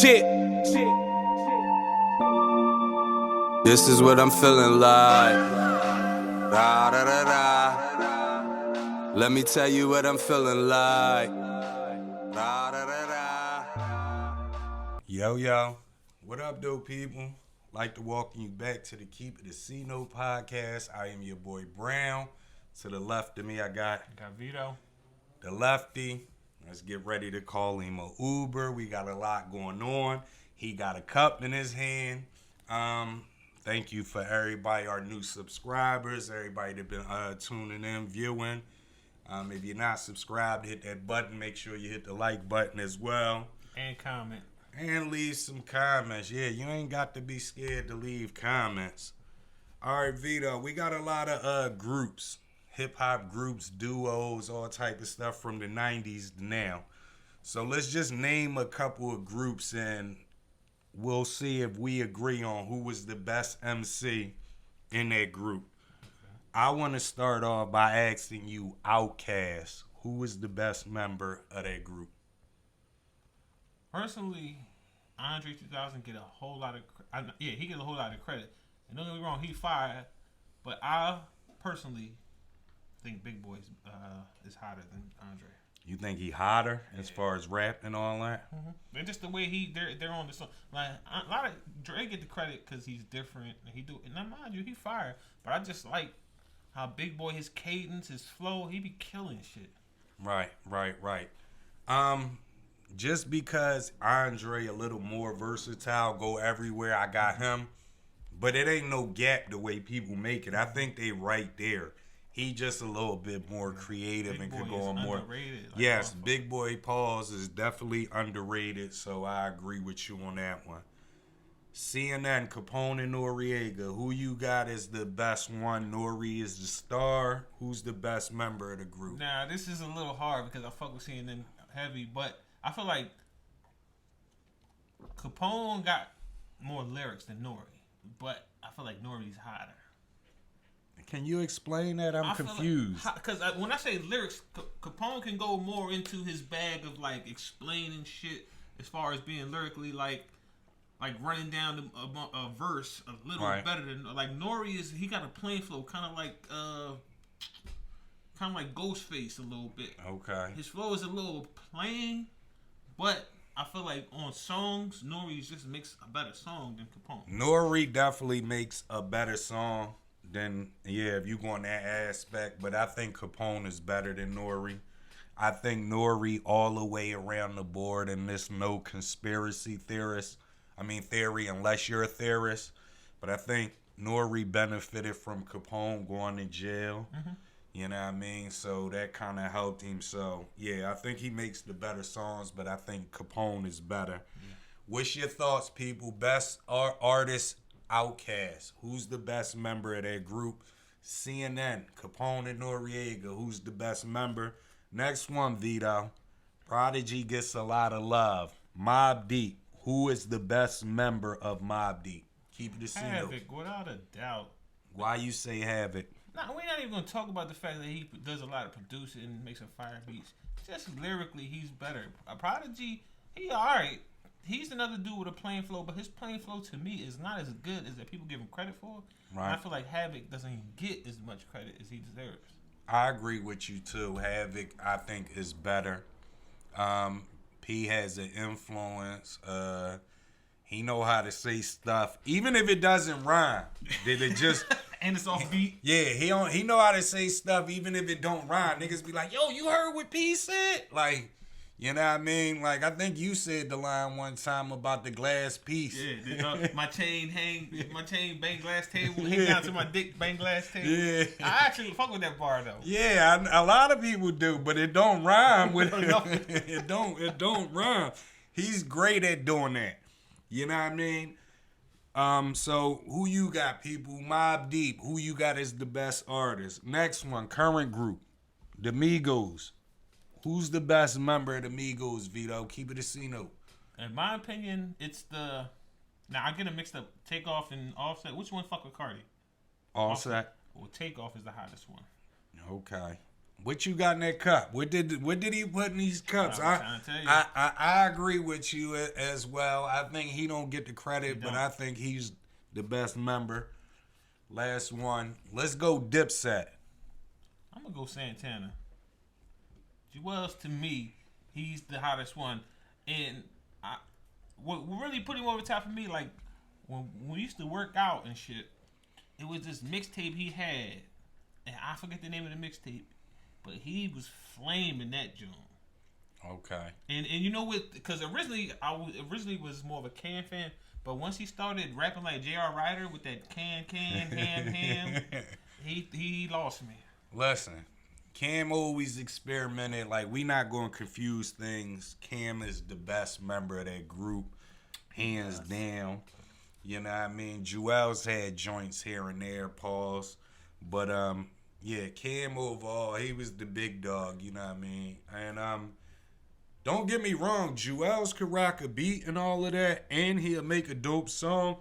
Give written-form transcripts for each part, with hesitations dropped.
Shit. This is what I'm feeling like. Da, da, da, da. Let me tell you what I'm feeling like. Da, da, da, da. Yo, what up, though, people? Like to welcome you back to the Keep It a C-No podcast. I am your boy Brown. To the left of me, I got Vito. The lefty. Let's get ready to call him a Uber. We got a lot going on. He got a cup in his hand. Thank you for everybody, our new subscribers, everybody that been tuning in, viewing. If you're not subscribed, hit that button. Make sure you hit the like button as well. And comment. And leave some comments. Yeah, you ain't got to be scared to leave comments. All right, Vito, we got a lot of groups. Hip-hop groups, duos, all type of stuff from the 90s to now. So let's just name a couple of groups and we'll see if we agree on who was the best MC in that group. Okay. I want to start off by asking you, Outkast, who was the best member of that group? Personally, Andre 2000 get a whole lot of he get a whole lot of credit. And don't get me wrong, he fired, but I personally think Big Boy is hotter than Andre. You think he hotter as far as rap and all that? Mm-hmm. And just the way they're on the song. Like a lot of Dre get the credit because he's different and he do. And now mind you, he fired, but I just like how Big Boy, his cadence, his flow, he be killing shit. Right. Just because Andre a little more versatile, go everywhere, I got him. But it ain't no gap the way people make it. I think they right there. He just a little bit more creative Big and Boy could go on more. Underrated, like yes, Big Boy Pause is definitely underrated, so I agree with you on that one. CNN, Capone and Noriega, who you got as the best one? Nori is the star. Who's the best member of the group? Now, this is a little hard because I fuck with CNN heavy, but I feel like Capone got more lyrics than Nori, but I feel like Nori's hotter. Can you explain that? I'm confused. Because when I say lyrics, Capone can go more into his bag of like explaining shit as far as being lyrically like running down a verse a little better than like Nori is. He got a plain flow, kind of like Ghostface a little bit. Okay. His flow is a little plain, but I feel like on songs, Nori just makes a better song than Capone. Nori definitely makes a better song. Then, if you go on that aspect. But I think Capone is better than Nori. I think Nori all the way around the board, and there's no conspiracy theory unless you're a theorist. But I think Nori benefited from Capone going to jail. Mm-hmm. You know what I mean? So that kind of helped him. So, I think he makes the better songs, but I think Capone is better. Yeah. What's your thoughts, people? Best artist, Outkast. Who's the best member of that group? CNN, Capone and Noriega. Who's the best member? Next one, Vito. Prodigy gets a lot of love. Mobb Deep. Who is the best member of Mobb Deep? Keep it a C-No. Havoc, without a doubt. Why you say Havoc? Nah, we're not even going to talk about the fact that he does a lot of producing and makes some fire beats. Just lyrically, he's better. Prodigy, he all right. He's another dude with a plain flow, but his plain flow to me is not as good as that people give him credit for. Right. And I feel like Havoc doesn't get as much credit as he deserves. I agree with you too. Havoc, I think, is better. P has an influence. He know how to say stuff, even if it doesn't rhyme. Did it just? And it's off beat. Yeah, he know how to say stuff, even if it don't rhyme. Niggas be like, yo, you heard what P said? Like. You know what I mean? Like, I think you said the line one time about the glass piece. Yeah, my chain bang glass table, hang down to my dick, bang glass table. Yeah. I actually fuck with that bar, though. Yeah, a lot of people do, but it don't rhyme with it. It don't rhyme. He's great at doing that. You know what I mean? So, who you got, people? Mobb Deep. Who you got as the best artist? Next one, current group. The Migos. Who's the best member of the Migos, Vito? Keep it a C-No. In my opinion, it's the... Now, I get it mixed up. Takeoff and Offset. Which one fuck with Cardi? Offset. Well, Takeoff is the hottest one. Okay. What you got in that cup? What did he put in these cups? I agree with you as well. I think he don't get the credit, but I think he's the best member. Last one. Let's go Dipset. I'm gonna go Santana. Jewels, to me, he's the hottest one, and what really put him over the top for me, like when we used to work out and shit, it was this mixtape he had, and I forget the name of the mixtape, but he was flaming that joint. Okay. And you know what? Because originally was more of a Can fan, but once he started rapping like J.R. Ryder with that ham, he lost me. Listen, Cam always experimented. Like, we not going to confuse things. Cam is the best member of that group, hands down. You know what I mean? Jewels had joints here and there, pause. But, yeah, Cam overall, he was the big dog, you know what I mean? And, don't get me wrong, Jewels could rock a beat and all of that, and he'll make a dope song.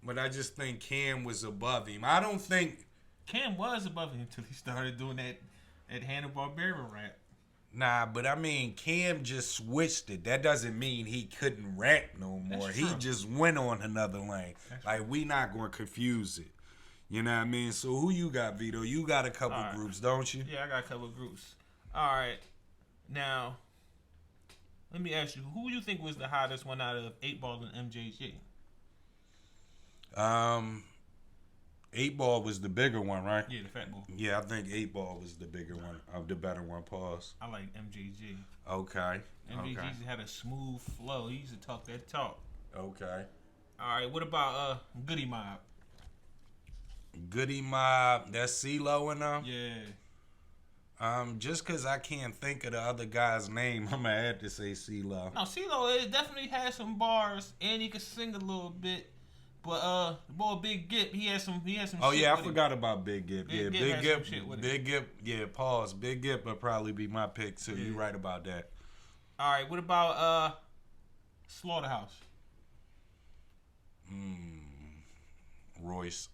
But I just think Cam was above him. I don't think Cam was above him until he started doing that Hanna-Barbera rap. Nah, but I mean, Cam just switched it. That doesn't mean he couldn't rap no more. He just went on another lane. Like, we not going to confuse it. You know what I mean? So who you got, Vito? You got a couple groups, don't you? Yeah, I got a couple of groups. All right. Now, let me ask you, who you think was the hottest one out of 8 Ball and MJG? 8 Ball was the bigger one, right? Yeah, the fat boy. Yeah, I think 8 Ball was the bigger one, of the better one. Pause. I like MJG. Okay. MJG had a smooth flow. He used to talk that talk. Okay. All right, what about Goody Mob? Goody Mob, that's CeeLo and them? Yeah. Just because I can't think of the other guy's name, I'm going to have to say CeeLo. No, CeeLo, it definitely has some bars, and he could sing a little bit. But the boy Big Gip, he has some. Oh shit yeah, I with forgot about Big Gip. Big Yeah, Gip Big Gip. Yeah, pause. Big Gip would probably be my pick too. Yeah. You right about that. All right, what about Slaughterhouse? Royce.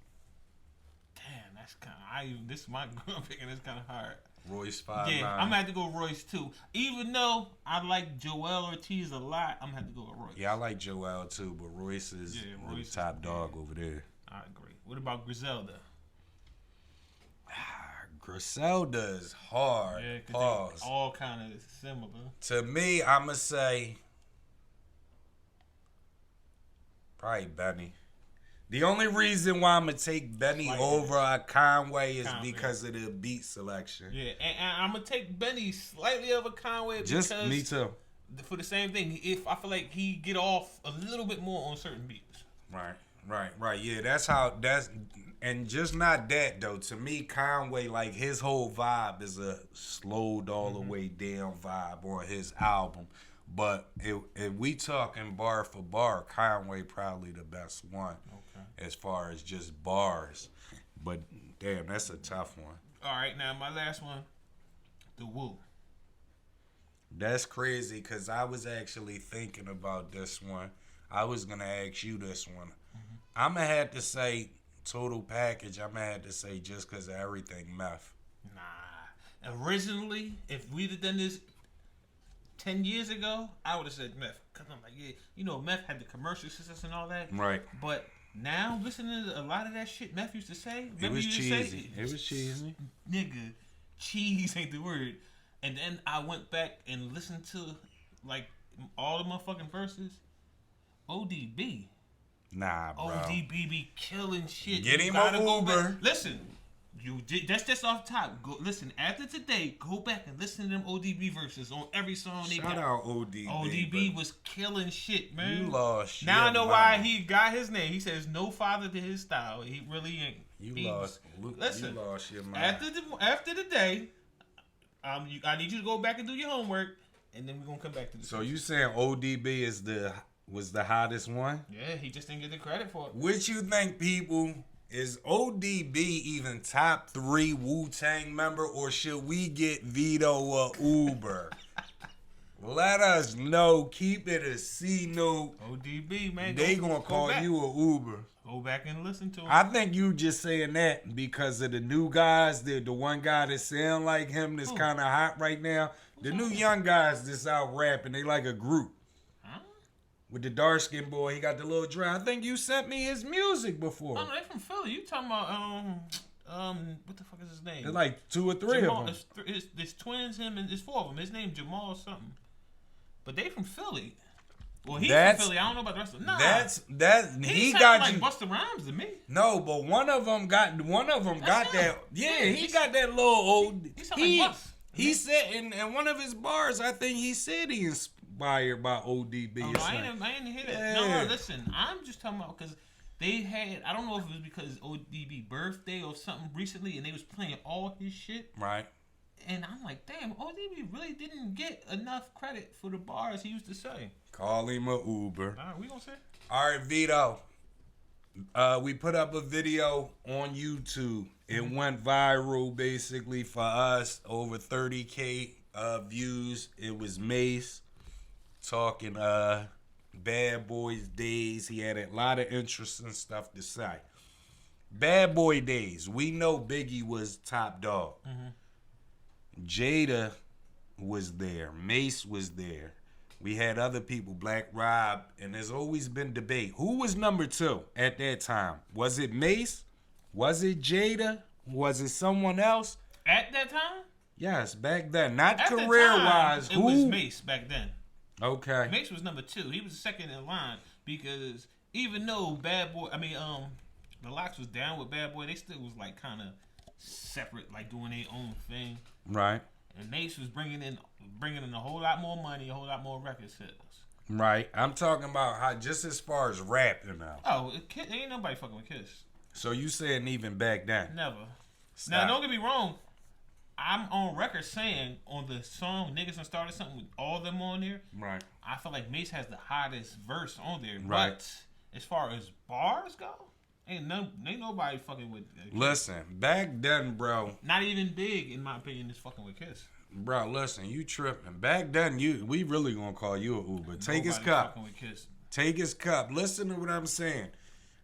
Damn, that's kind of. This is my group picking. It's kind of hard. Royce 5'9". Yeah, I'm gonna have to go Royce too. Even though I like Joel Ortiz a lot, I'm gonna have to go with Royce. Yeah, I like Joel too, but Royce is the top dog over there. I agree. What about Griselda? Griselda is hard. Yeah, pause. All kind of similar. To me, I'ma say probably Benny. The only reason why I'm going to take Benny over Conway is because of the beat selection. Yeah, and I'm going to take Benny slightly over Conway because me too. For the same thing. If I feel like he get off a little bit more on certain beats. Right. Yeah, and just not that, though. To me, Conway, like, his whole vibe is a slowed all the way down vibe on his album. But if we talking bar for bar, Conway probably the best one. As far as just bars. But, damn, that's a tough one. All right, now my last one, the Wu. That's crazy because I was actually thinking about this one. I was going to ask you this one. I'm going to have to say total package. I'm going to have to say just because of everything meth. Nah. Originally, if we'd have done this 10 years ago, I would have said meth. Because I'm like, yeah, you know, meth had the commercial success and all that. Right. But now, listening to a lot of that shit Meth used to say. It was cheesy. It was cheesy. Nigga, cheese ain't the word. And then I went back and listened to, like, all the motherfucking verses. ODB. Nah, bro. ODB be killing shit. Get him an Uber. Listen, that's just off top. Go listen, after today, go back and listen to them ODB verses on every song they got. Shout out ODB. ODB was killing shit, man. You lost now I know why he got his name. He says no father to his style. He really ain't. You lost your mind. After the day, I need you to go back and do your homework, and then we're gonna come back to this. So you saying ODB was the hottest one? Yeah, he just didn't get the credit for it. What you think, people? Is ODB even top 3 Wu-Tang member, or should we get Vito or Uber? Let us know. Keep it a C note. ODB, man. They gonna call you a Uber. Go back and listen to him. I think you just saying that because of the new guys. The one guy that sound like him that's kind of hot right now. The new young guys that's out rapping. They like a group. Huh? With the dark skinned boy, he got the little dry. I think you sent me his music before. Oh, no, they from Philly. You talking about what the fuck is his name? There's like 2 or 3 Jamal, of them. It's twins, him, and it's 4 of them. His name Jamal something. But they from Philly. Well, he's from Philly. I don't know about the rest of them. Nah. He got got like Busta Rhymes to me. No, but one of them got that. Yeah, he got that little old. He said in one of his bars, I think he said he inspired by ODB. Oh, no, I didn't hear that. Yeah. No, listen, I'm just talking about because they had, I don't know if it was because ODB birthday or something recently, and they was playing all his shit. Right. And I'm like, damn, ODB really didn't get enough credit for the bars he used to say. Call him a Uber. All right, we gonna say. All right, Vito. We put up a video on YouTube. It went viral basically for us. Over 30K views. It was Mase talking Bad Boys Days. He had a lot of interesting stuff to say. Bad Boy Days. We know Biggie was top dog. Mm-hmm. Jada was there. Mase was there. We had other people, Black Rob, and there's always been debate. Who was number 2 at that time? Was it Mase? Was it Jada? Was it someone else? At that time? Yes, back then. Not career-wise. It was Mase back then. Okay. Mase was number 2. He was second in line because even though Bad Boy, the Locks was down with Bad Boy, they still was like kind of separate, like doing their own thing. Right. And Mase was bringing in a whole lot more money, a whole lot more record sales. Right. I'm talking about how just as far as rapping now. Oh, ain't nobody fucking with Kiss. So you saying even back then? Never. Stop. Now, don't get me wrong. I'm on record saying on the song Niggas Done Started Something with all of them on there. Right. I feel like Mase has the hottest verse on there. Right. But as far as bars go, ain't nobody fucking with Kiss. Listen, back then, bro. Not even Big, in my opinion, is fucking with Kiss. Bro, listen, you tripping. Back then, we really gonna call you a Uber. Take his cup. Take his cup. Listen to what I'm saying.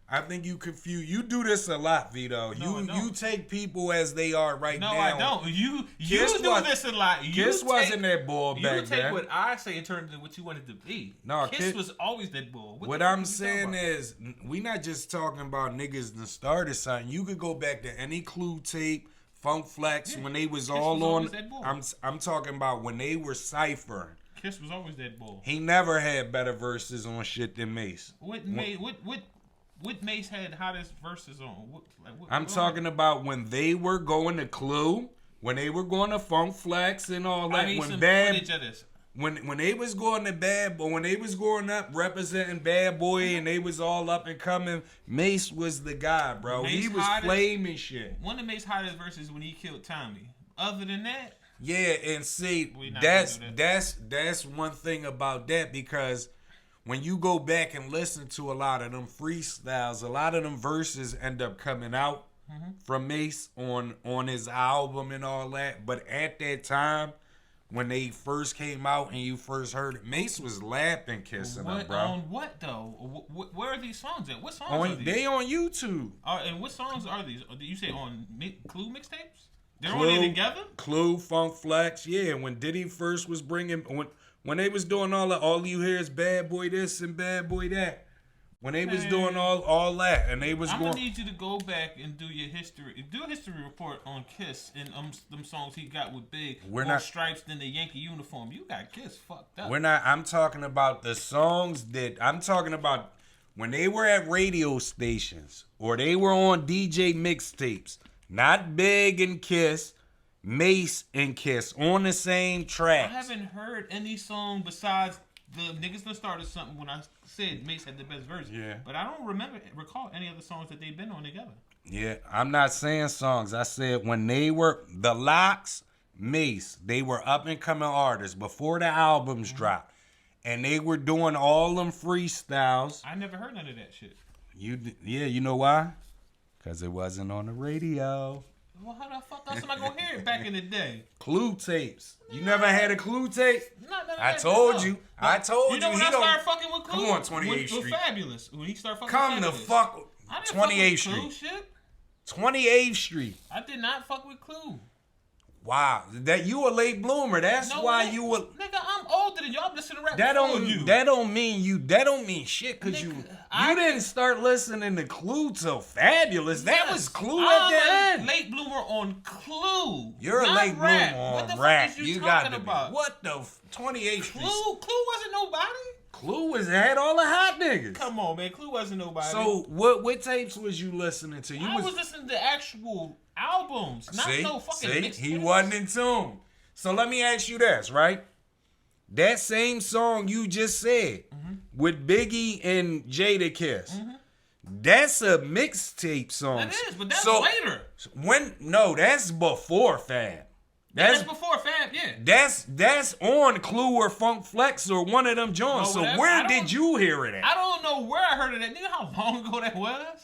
I think you confuse. You do this a lot, Vito. No, you take people as they are right now. No, I don't. You do this a lot. Kiss wasn't that bull back then. You take what I say and turn it into what you want it to be. No, Kiss was always that bull. What I'm saying is, we not just talking about niggas that started something. You could go back to any Clue tape, Funk Flex, when they was Kiss all was on. I'm talking about when they were ciphering. Kiss was always that bull. He never had better verses on shit than Mase. What Mase had hottest verses on? I'm talking about when they were going to Clue, when they were going to Funk Flex and all that. I need some footage of this. When they was going to Bad Boy, when they was going up representing Bad Boy and they was all up and coming, Mase was the guy, bro. He was flaming shit. One of Mase's hottest verses when he killed Tommy. Other than that, yeah, and see, that's one thing about that, because when you go back and listen to a lot of them freestyles, a lot of them verses end up coming out from Mase on his album and all that. But at that time, when they first came out and you first heard it, Mase was lapping Kissing them, bro. On what though? Where are these songs at? What songs are these? They on YouTube. And what songs are these? You say on Clue mixtapes? They're on there together? Clue, Funk Flex, yeah. When Diddy first was bringing, when they was doing all you hear is Bad Boy this and Bad Boy that. When they was doing all that, and they was I'm gonna need you to go back and do your history. Do a history report on Kiss and them songs he got with Big. We're not Stripes than the Yankee uniform. You got Kiss fucked up. We're not. I'm talking about the songs that I'm talking about when they were at radio stations or they were on DJ mixtapes. Not Big and Kiss, Mase and Kiss on the same track. I haven't heard any song besides the Niggas Done Started Something when I said Mase had the best verse. Yeah. But I don't recall any other songs that they've been on together. Yeah, I'm not saying songs. I said when they were the Locks, Mase, they were up and coming artists before the albums dropped. And they were doing all them freestyles. I never heard none of that shit. You know why? Because it wasn't on the radio. Well, how the fuck else am I gonna hear it back in the day? Clue tapes. You never had a Clue tape? I That, told no. you. I told you. You know when I started fucking with Clue? Come on, 28th With Street. Fabulous. When he started fucking Come with the Fabulous. fuck. I didn't 28th fuck with Street. Clue shit. 28th Street. I did not fuck with Clue. Wow, that you a late bloomer. That's why nigga, you were. Nigga, I'm older than you. I'm listening to rap That before don't. you. That don't mean you. That don't mean shit. Cause Nigga, you didn't start listening to Clue till Fabulous. That Yes, was Clue I'm at the a end. late bloomer on Clue. You're a not late rap. bloomer What the on fuck rap. is you, You talking got to about? be. What the 28th Street? Clue wasn't nobody. Clue had all the hot niggas. Come on, man. Clue wasn't nobody. So what tapes was you listening to? I was listening to actual albums, not no fucking mixtapes. He wasn't in tune. So let me ask you this, right? That same song you just said with Biggie and Jadakiss, that's a mixtape song. That is, but that's later. No, that's before Fab. That's before Fab, yeah. That's on Clue or Funk Flex or one of them joints. No, so where did you hear it at? I don't know where I heard of that. Nigga, how long ago that was?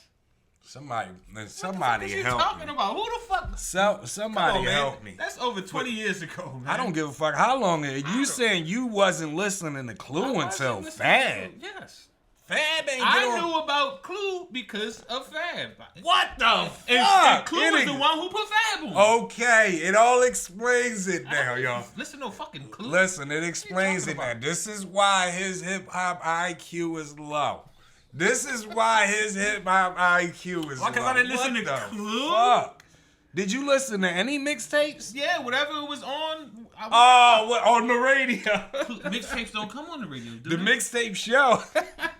Somebody What the fuck help is me. you talking about? Who the fuck? Somebody Come on, help man. me. That's over 20 years ago, man. I don't give a fuck how long it. You saying you wasn't listening to Clue until Fab? Yes. Fab ain't I knew about Clue because of Fab. What the fuck? And Clue was the one who put Fab on. Okay, it all explains it now, y'all. Listen to fucking Clue. Listen, it explains it now. This is why his hip hop IQ is low. This is why his hip hop IQ is low. Why? Because I didn't listen What to the Clue? Fuck? Did you listen to any mixtapes? Yeah, whatever it was on. On the radio. Mixtapes don't come on the radio, do The they? mixtape show.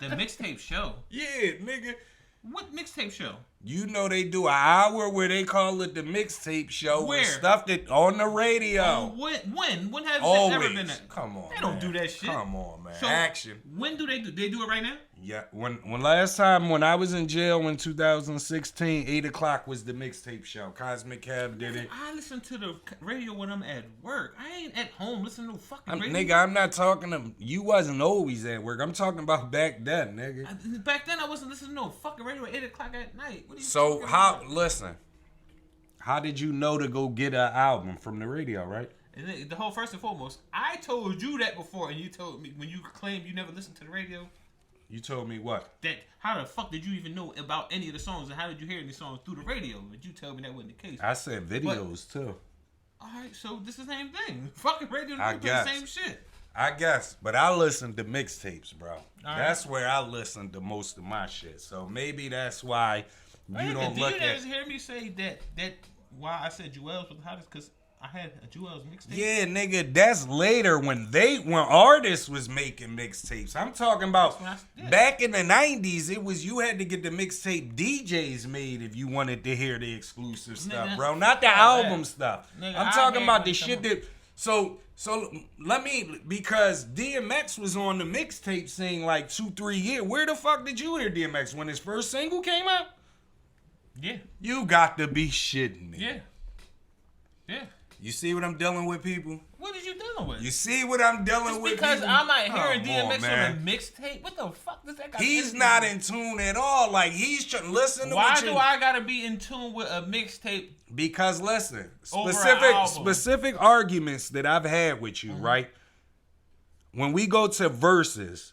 The mixtape show. Yeah, nigga. What mixtape show? You know they do an hour where they call it the mixtape show. Where? With stuff that on the radio. When has Always. that ever been that? Come on, They don't man. do that shit. Come on, man. So, Action. When do they do? They do it right now? Yeah, when last time when I was in jail in 2016, 8 o'clock was the mixtape show. Cosmic Cab did it. I listen to the radio when I'm at work. I ain't at home listening to fucking radio. Nigga, I'm not talking to you. Wasn't always at work. I'm talking about back then, nigga. Back then, I wasn't listening to no fucking radio at 8 o'clock at night. What are you So talking how? about? Listen, how did you know to go get an album from the radio, right? And then, the whole first and foremost, I told you that before, and you told me when you claimed you never listened to the radio. You told me what? That how the fuck did you even know about any of the songs, and how did you hear any songs through the radio? But you tell me that wasn't the case. I said videos too. All right, so this is the same thing. Fucking radio I and do guess. the same shit. I guess, but I listen to mixtapes, bro. right. That's where I listen to most of my shit. So maybe that's why you don't look Did at. you ever hear me say that why I said Joel's was the hottest? Because I had a Joel's mixtape. Yeah, nigga, that's later when artists was making mixtapes. I'm talking about back in the 90s, it was you had to get the mixtape DJs made if you wanted to hear the exclusive stuff, Nigga, bro. Not the fuck album that. stuff. Nigga, I'm I talking had about when the it shit come that so let me, because DMX was on the mixtape scene like 2-3 years. Where the fuck did you hear DMX when his first single came out? Yeah. You got to be shitting me. Yeah. Yeah. You see what I'm dealing with, people? What is you dealing with? You see what I'm dealing Just with? because people? I'm not hearing Come DMX man. on a mixtape? What the fuck does that got He's to not in tune at all. Like, he's trying to listen to Why what do you... I gotta be in tune with a mixtape? Because, listen, Over an album. specific arguments that I've had with you, right? When we go to verses,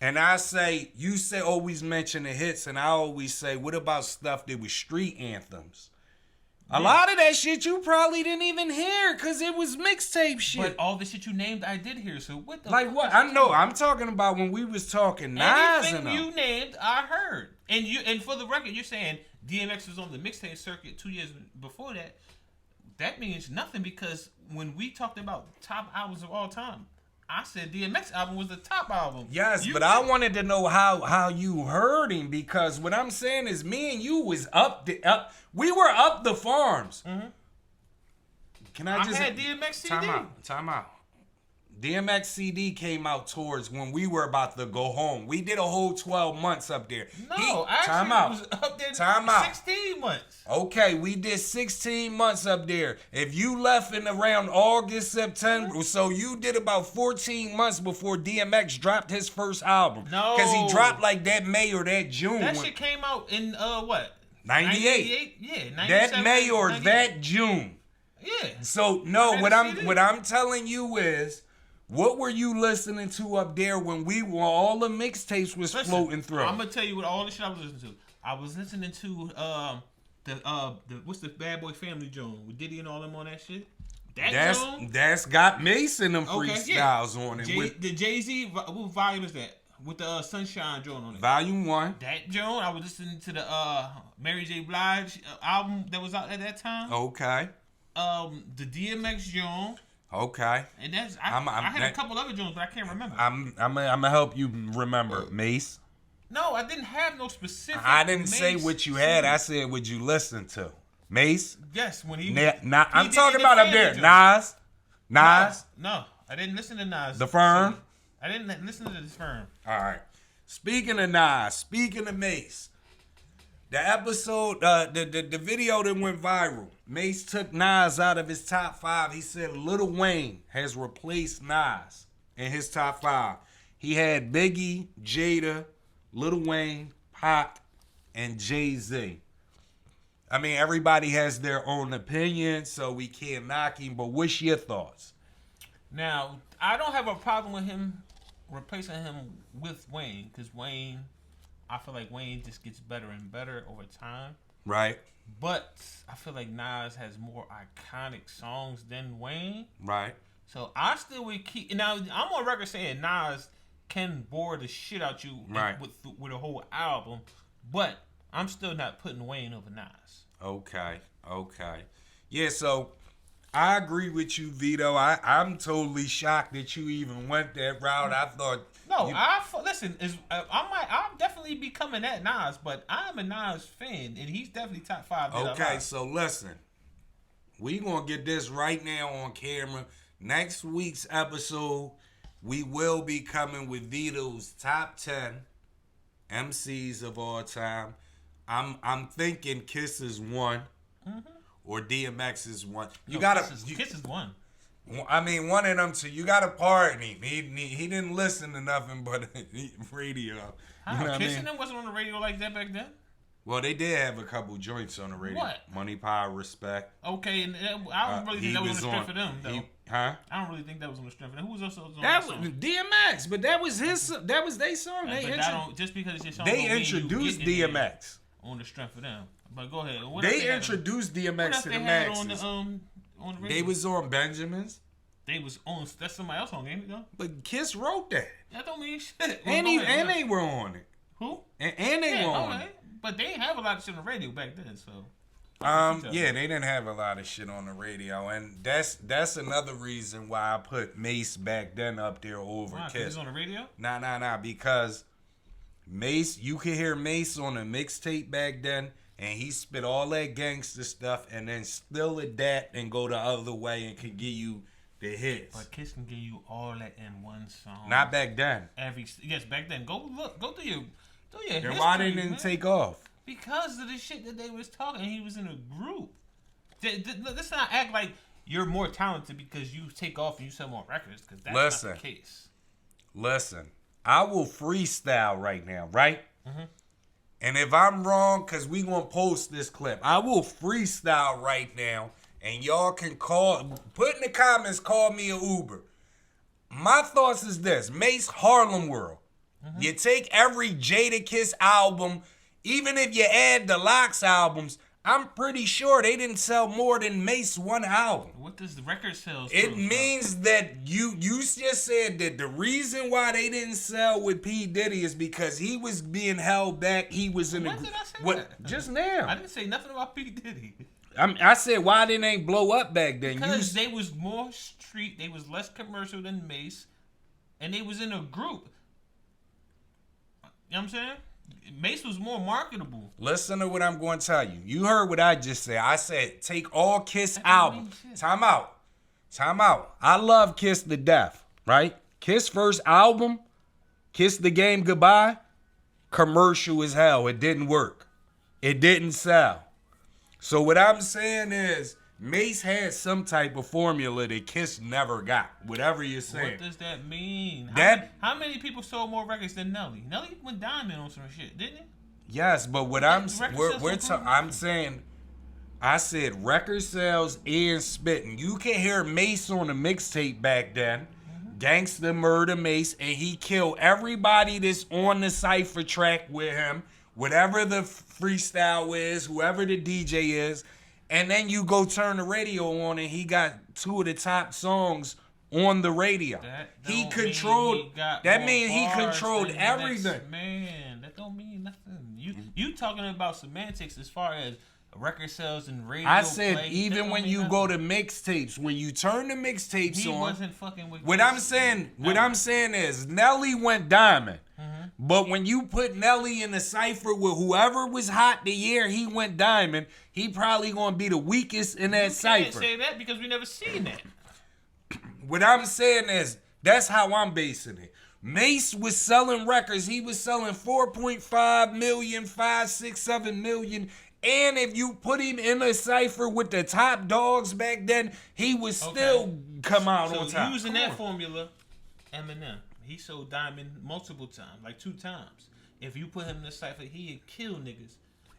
and I say, you say always mention the hits, and I always say, what about stuff that was street anthems? A lot of that shit you probably didn't even hear because it was mixtape shit. But all the shit you named, I did hear. So what the like fuck what? is I you know. doing? I'm talking about when we was talking Nas Anything and you them. named, I heard. And for the record, you're saying DMX was on the mixtape circuit 2 years before that. That means nothing because when we talked about top albums of all time, I said DMX album was the top album. Yes, but I wanted to know how you heard him because what I'm saying is me and you was up. We were up the farms. Can I just had DMX CD. Time out. DMX CD came out towards when we were about to go home. We did a whole 12 months up there. No, actually, it was up there 16 months. Okay, we did 16 months up there. If you left in around August, September, so you did about 14 months before DMX dropped his first album. No. Because he dropped like that May or that June. That shit came out in, what? 98. Yeah, 97. That May or 98. that June. Yeah. So no, I what had a CD. I'm telling you is, what were you listening to up there when all the mixtapes was floating through? I'm gonna tell you what all the shit I was listening to. I was listening to the what's the Bad Boy Family Joan with Diddy and all them on that shit. That's got Mase in them freestyles on it. The Jay-Z, what volume is that? With the Sunshine Joan on it. Volume 1. That Joan, I was listening to the Mary J. Blige album that was out at that time. Okay. The DMX Joan. Okay. And that's I had a couple other Jones, but I can't remember. I'm gonna help you remember. Mase. No, I didn't have no specific. I didn't say what you had. I said what you listened to. Mase. Yes, when he. I'm talking about up there. Nas. No, I didn't listen to Nas. The Firm. I didn't listen to the Firm. All right. Speaking of Nas, speaking of Mase, the episode, the video that went viral, Mase took Nas out of his top 5. He said Lil Wayne has replaced Nas in his top 5. He had Biggie, Jada, Lil Wayne, Pac, and Jay-Z. I mean, everybody has their own opinion, so we can't knock him, but what's your thoughts? Now, I don't have a problem with him replacing him with Wayne, because Wayne, I feel like Wayne just gets better and better over time. Right. But I feel like Nas has more iconic songs than Wayne. Right. So I still would keep. Now, I'm on record saying Nas can bore the shit out you with a whole album, but I'm still not putting Wayne over Nas. Okay. Yeah, so I agree with you, Vito. I'm totally shocked that you even went that route. I thought... No, listen, I'll definitely be coming at Nas, but I'm a Nas fan, and he's definitely top 5. Okay, so listen. We going to get this right now on camera. Next week's episode, we will be coming with Vito's top 10 MCs of all time. I'm thinking Kiss is 1, or DMX is 1. Kiss is 1. I mean, one of them two. You gotta pardon him. He didn't listen to nothing but radio. You know Kiss and them wasn't on the radio like that back then. Well, they did have a couple joints on the radio. What? Money, Power, Respect. Okay, and I don't really think that was on the strength of them, though. I don't really think that was on the strength of them. Who was also on that was DMX, but that was his. That was their song. Just because it's your song. They introduced DMX on the strength of them. But go ahead. They introduced DMX to the Maxes. On the radio? They was on Benjamin's. They was on. That's somebody else on, ain't it, though? But Kiss wrote that. That don't mean shit. And they were on it. Who? And they were on it. But they didn't have a lot of shit on the radio back then, so. Yeah, they didn't have a lot of shit on the radio, and that's another reason why I put Mase back then up there over Kiss. Because he's on the radio? Nah, because Mase, you could hear Mase on a mixtape back then, and he spit all that gangster stuff, and then still adapt and go the other way and could give you the hits. But Kiss can give you all that in one song. Not back then. Yes, back then. Go through your Then history, why they didn't take off? Because of the shit that they was talking. He was in a group. Let's not act like you're more talented because you take off and you sell more records, because that's not the case. Listen, I will freestyle right now, right? Mm-hmm. And if I'm wrong, because we going to post this clip, I will freestyle right now, and y'all can put in the comments, call me an Uber. My thoughts is this: Mase Harlem World. Mm-hmm. You take every Jadakiss album, even if you add the Locks albums, I'm pretty sure they didn't sell more than Mase one album. What does the record sales? It means that you just said that the reason why they didn't sell with P. Diddy is because he was being held back. He was in When did I say that? Just now. I didn't say nothing about P. Diddy. I said why didn't they blow up back then? Because they was more street. They was less commercial than Mase, and they was in a group. You know what I'm saying? Mase was more marketable. Listen to what I'm going to tell you. You heard what I just said. I said take all Kiss albums. Time out. I love Kiss to death, right? Kiss first album, Kiss the Game Goodbye, commercial as hell. It didn't work. It didn't sell. So what I'm saying is Mase had some type of formula that Kiss never got. Whatever you're saying. What does that mean? How many people sold more records than Nelly? Nelly went diamond on some shit, didn't he? Yes, but what I'm saying, I said record sales and spitting. You can hear Mase on the mixtape back then. Gangsta Murder Mase, and he killed everybody that's on the cypher track with him, whatever the freestyle is, whoever the DJ is, and then you go turn the radio on and he got 2 of the top songs on the radio. He controlled. That means he controlled everything. Man, that don't mean nothing. You talking about semantics as far as record sales and radio. I said play, even when you go to mixtapes, when you turn the mixtapes he on, wasn't fucking with. What I'm saying is Nelly went diamond. But when you put Nelly in the cypher with whoever was hot the year he went diamond, he probably gonna be the weakest in that cypher. You can't say that because we never seen that. What I'm saying is that's how I'm basing it. Mase was selling records. He was selling 4.5 million, 5, 6, 7 million. And if you put him in a cypher with the top dogs back then, he would still come out on top. Using that formula, Eminem, he sold Diamond multiple times, like 2 times. If you put him in a cypher, he'd kill niggas.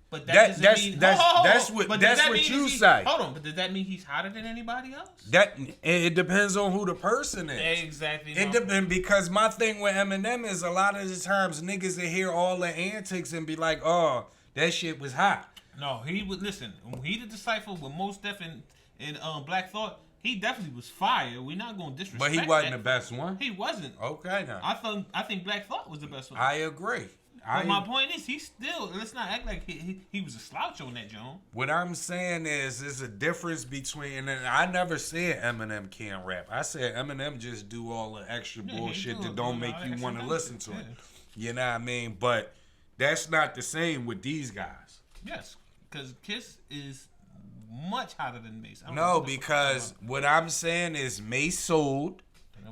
But that's what you say. Hold on, but does that mean he's hotter than anybody else? That it depends on who the person is. Exactly. It depends because my thing with Eminem is a lot of the times niggas that hear all the antics and be like, oh, that shit was hot. No, he would listen. When he did the cypher with Mos Def and Black Thought, he definitely was fire. We're not gonna disrespect. But he wasn't the best one. He wasn't. Okay, now I think Black Thought was the best one. I agree. But my point is, he still. Let's not act like he was a slouch on that joint. What I'm saying is, there's a difference between, and I never said Eminem can't rap. I said Eminem just do all the extra bullshit that don't make you want to listen to it. You know what I mean? But that's not the same with these guys. Yes, because Kiss is much hotter than Mase. No, because what I'm saying is Mase sold.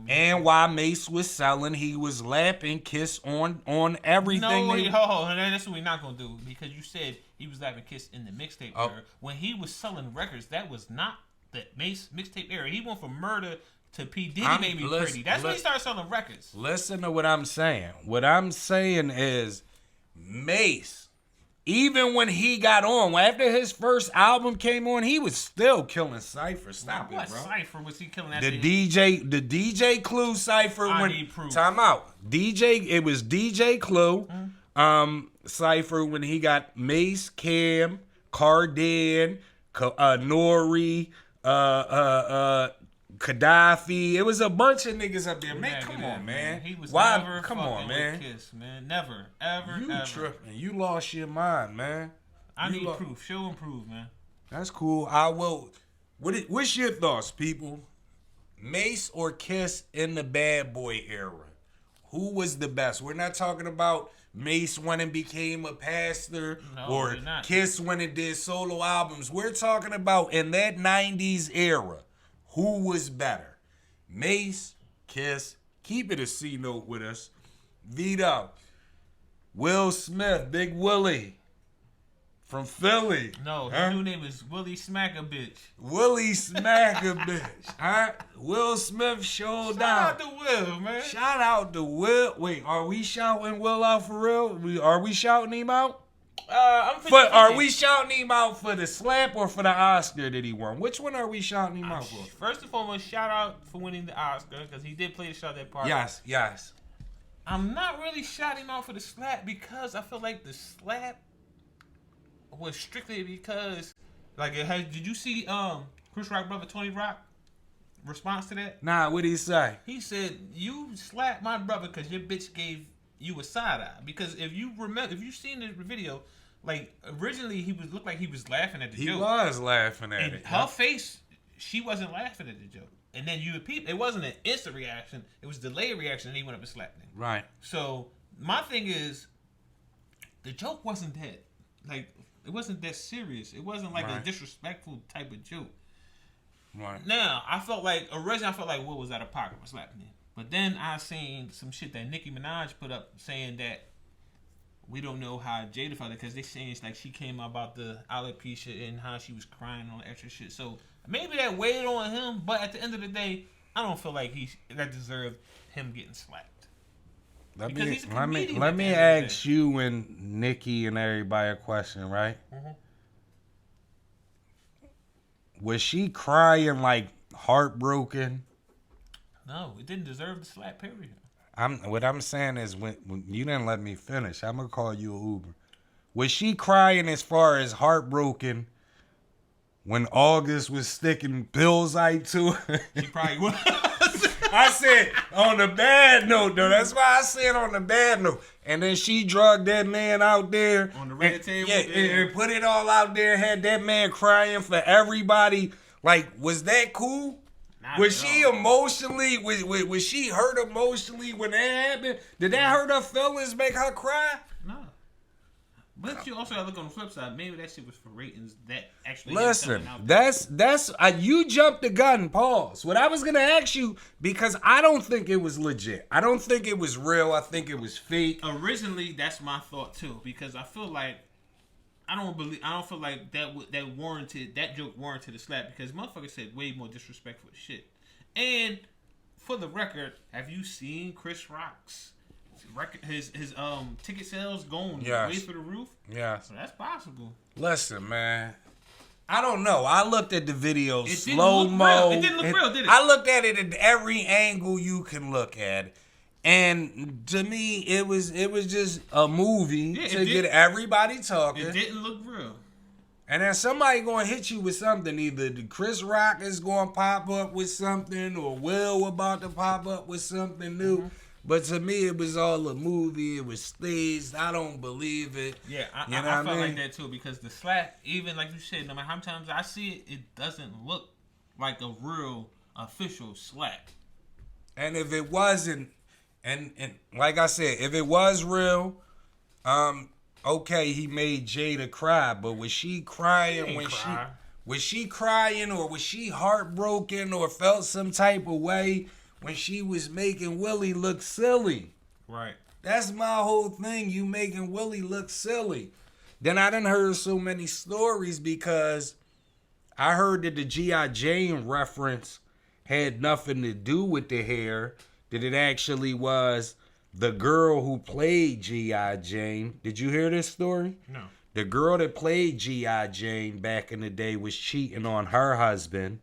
And while Mase was selling, he was lapping Kiss on everything. That's what we're not gonna do because you said he was lapping Kiss in the mixtape era. When he was selling records, that was not the Mase mixtape era. He went from Murder to P Diddy Made Me Pretty. That's when he started selling records. Listen to what I'm saying. What I'm saying is Mase. Even when he got on, after his first album came on, he was still killing cypher. Stop it, bro. What cypher was he killing? The DJ Clue cypher. Time out. It was DJ Clue cypher when he got Mase, Cam, Cardan, Nori, Gaddafi. It was a bunch of niggas up there. Man, come on, man. He was never come on, man. With Kiss, man. Never, ever, you ever. Tripping. You lost your mind, man. I need proof. Show and prove, man. That's cool. I will. What's your thoughts, people? Mase or Kiss in the Bad Boy era? Who was the best? We're not talking about Mase when it became a pastor or Kiss when it did solo albums. We're talking about in that 90s era. Who was better? Mase, Kiss, keep it a C note with us. Vito, Will Smith, Big Willie from Philly. No, his new name is Willie Smack-a-Bitch. Willie Smack-a-Bitch. Huh? Will Smith showed out. Shout out to Will, man. Shout out to Will. Wait, are we shouting Will out for real? Are we shouting him out? Are we shouting him out for the slap or for the Oscar that he won? Which one are we shouting him out for? First and foremost, shout out for winning the Oscar because he did play the shot that part. Yes. I'm not really shouting him out for the slap because I feel like the slap was strictly because, like, did you see Chris Rock brother Tony Rock response to that? Nah, what'd he say? He said, "You slapped my brother because your bitch gave you a side eye." Because if you seen the video, like originally looked like he was laughing at the joke. He was laughing at it. Her face, she wasn't laughing at the joke. And then it wasn't an instant reaction. It was a delayed reaction, and he went up and slapped him. Right. So my thing is, the joke wasn't that it wasn't that serious. It wasn't like a disrespectful type of joke. Right. Now originally I felt like Will was out of pocket for slapping him. But then I seen some shit that Nicki Minaj put up saying that we don't know how Jada felt because they saying it's like she came out about the alopecia and how she was crying and all the extra shit. So maybe that weighed on him, but at the end of the day, I don't feel like that deserved him getting slapped. Because he's a comedian. Let me ask you and Nikki and everybody a question, right? Mm-hmm. Was she crying like heartbroken? No, it didn't deserve the slap. Period. What I'm saying is when you didn't let me finish, I'm gonna call you an Uber. Was she crying as far as heartbroken when August was sticking Billsite to her? She probably was. I said on the bad note though. That's why I said on the bad note. And then she drugged that man out there On the red table. Yeah, and put it all out there. Had that man crying for everybody. Like, was that cool? Was she emotionally? Was she hurt emotionally when that happened? Did that hurt her feelings? Make her cry? No. But you also gotta look on the flip side. Maybe that shit was for ratings. That actually. Listen, that's you jumped the gun. Pause. What I was gonna ask you, because I don't think it was legit. I don't think it was real. I think it was fake. Originally, that's my thought too, because I feel like I don't feel like that joke warranted a slap, because motherfucker said way more disrespectful shit. And for the record, have you seen Chris Rock's his ticket sales going way through the roof? Yeah. So that's possible. Listen, man. I don't know. I looked at the video slow mo. It didn't look real, did it? I looked at it at every angle you can look at it. And to me, it was just a movie to get everybody talking. It didn't look real. And then somebody gonna hit you with something. Either Chris Rock is gonna pop up with something, or Will about to pop up with something new. Mm-hmm. But to me, it was all a movie. It was staged. I don't believe it. Yeah, I felt like that too, because the slap, even like you said, no matter how many times I see it, it doesn't look like a real official slap. And if it wasn't, and like I said, if it was real, okay, he made Jada cry. But was she crying was she crying, or was she heartbroken, or felt some type of way when she was making Willie look silly? Right. That's my whole thing. You making Willie look silly. Then I done heard so many stories, because I heard that the G.I. Jane reference had nothing to do with the hair. That it actually was the girl who played G.I. Jane. Did you hear this story? No. The girl that played G.I. Jane back in the day was cheating on her husband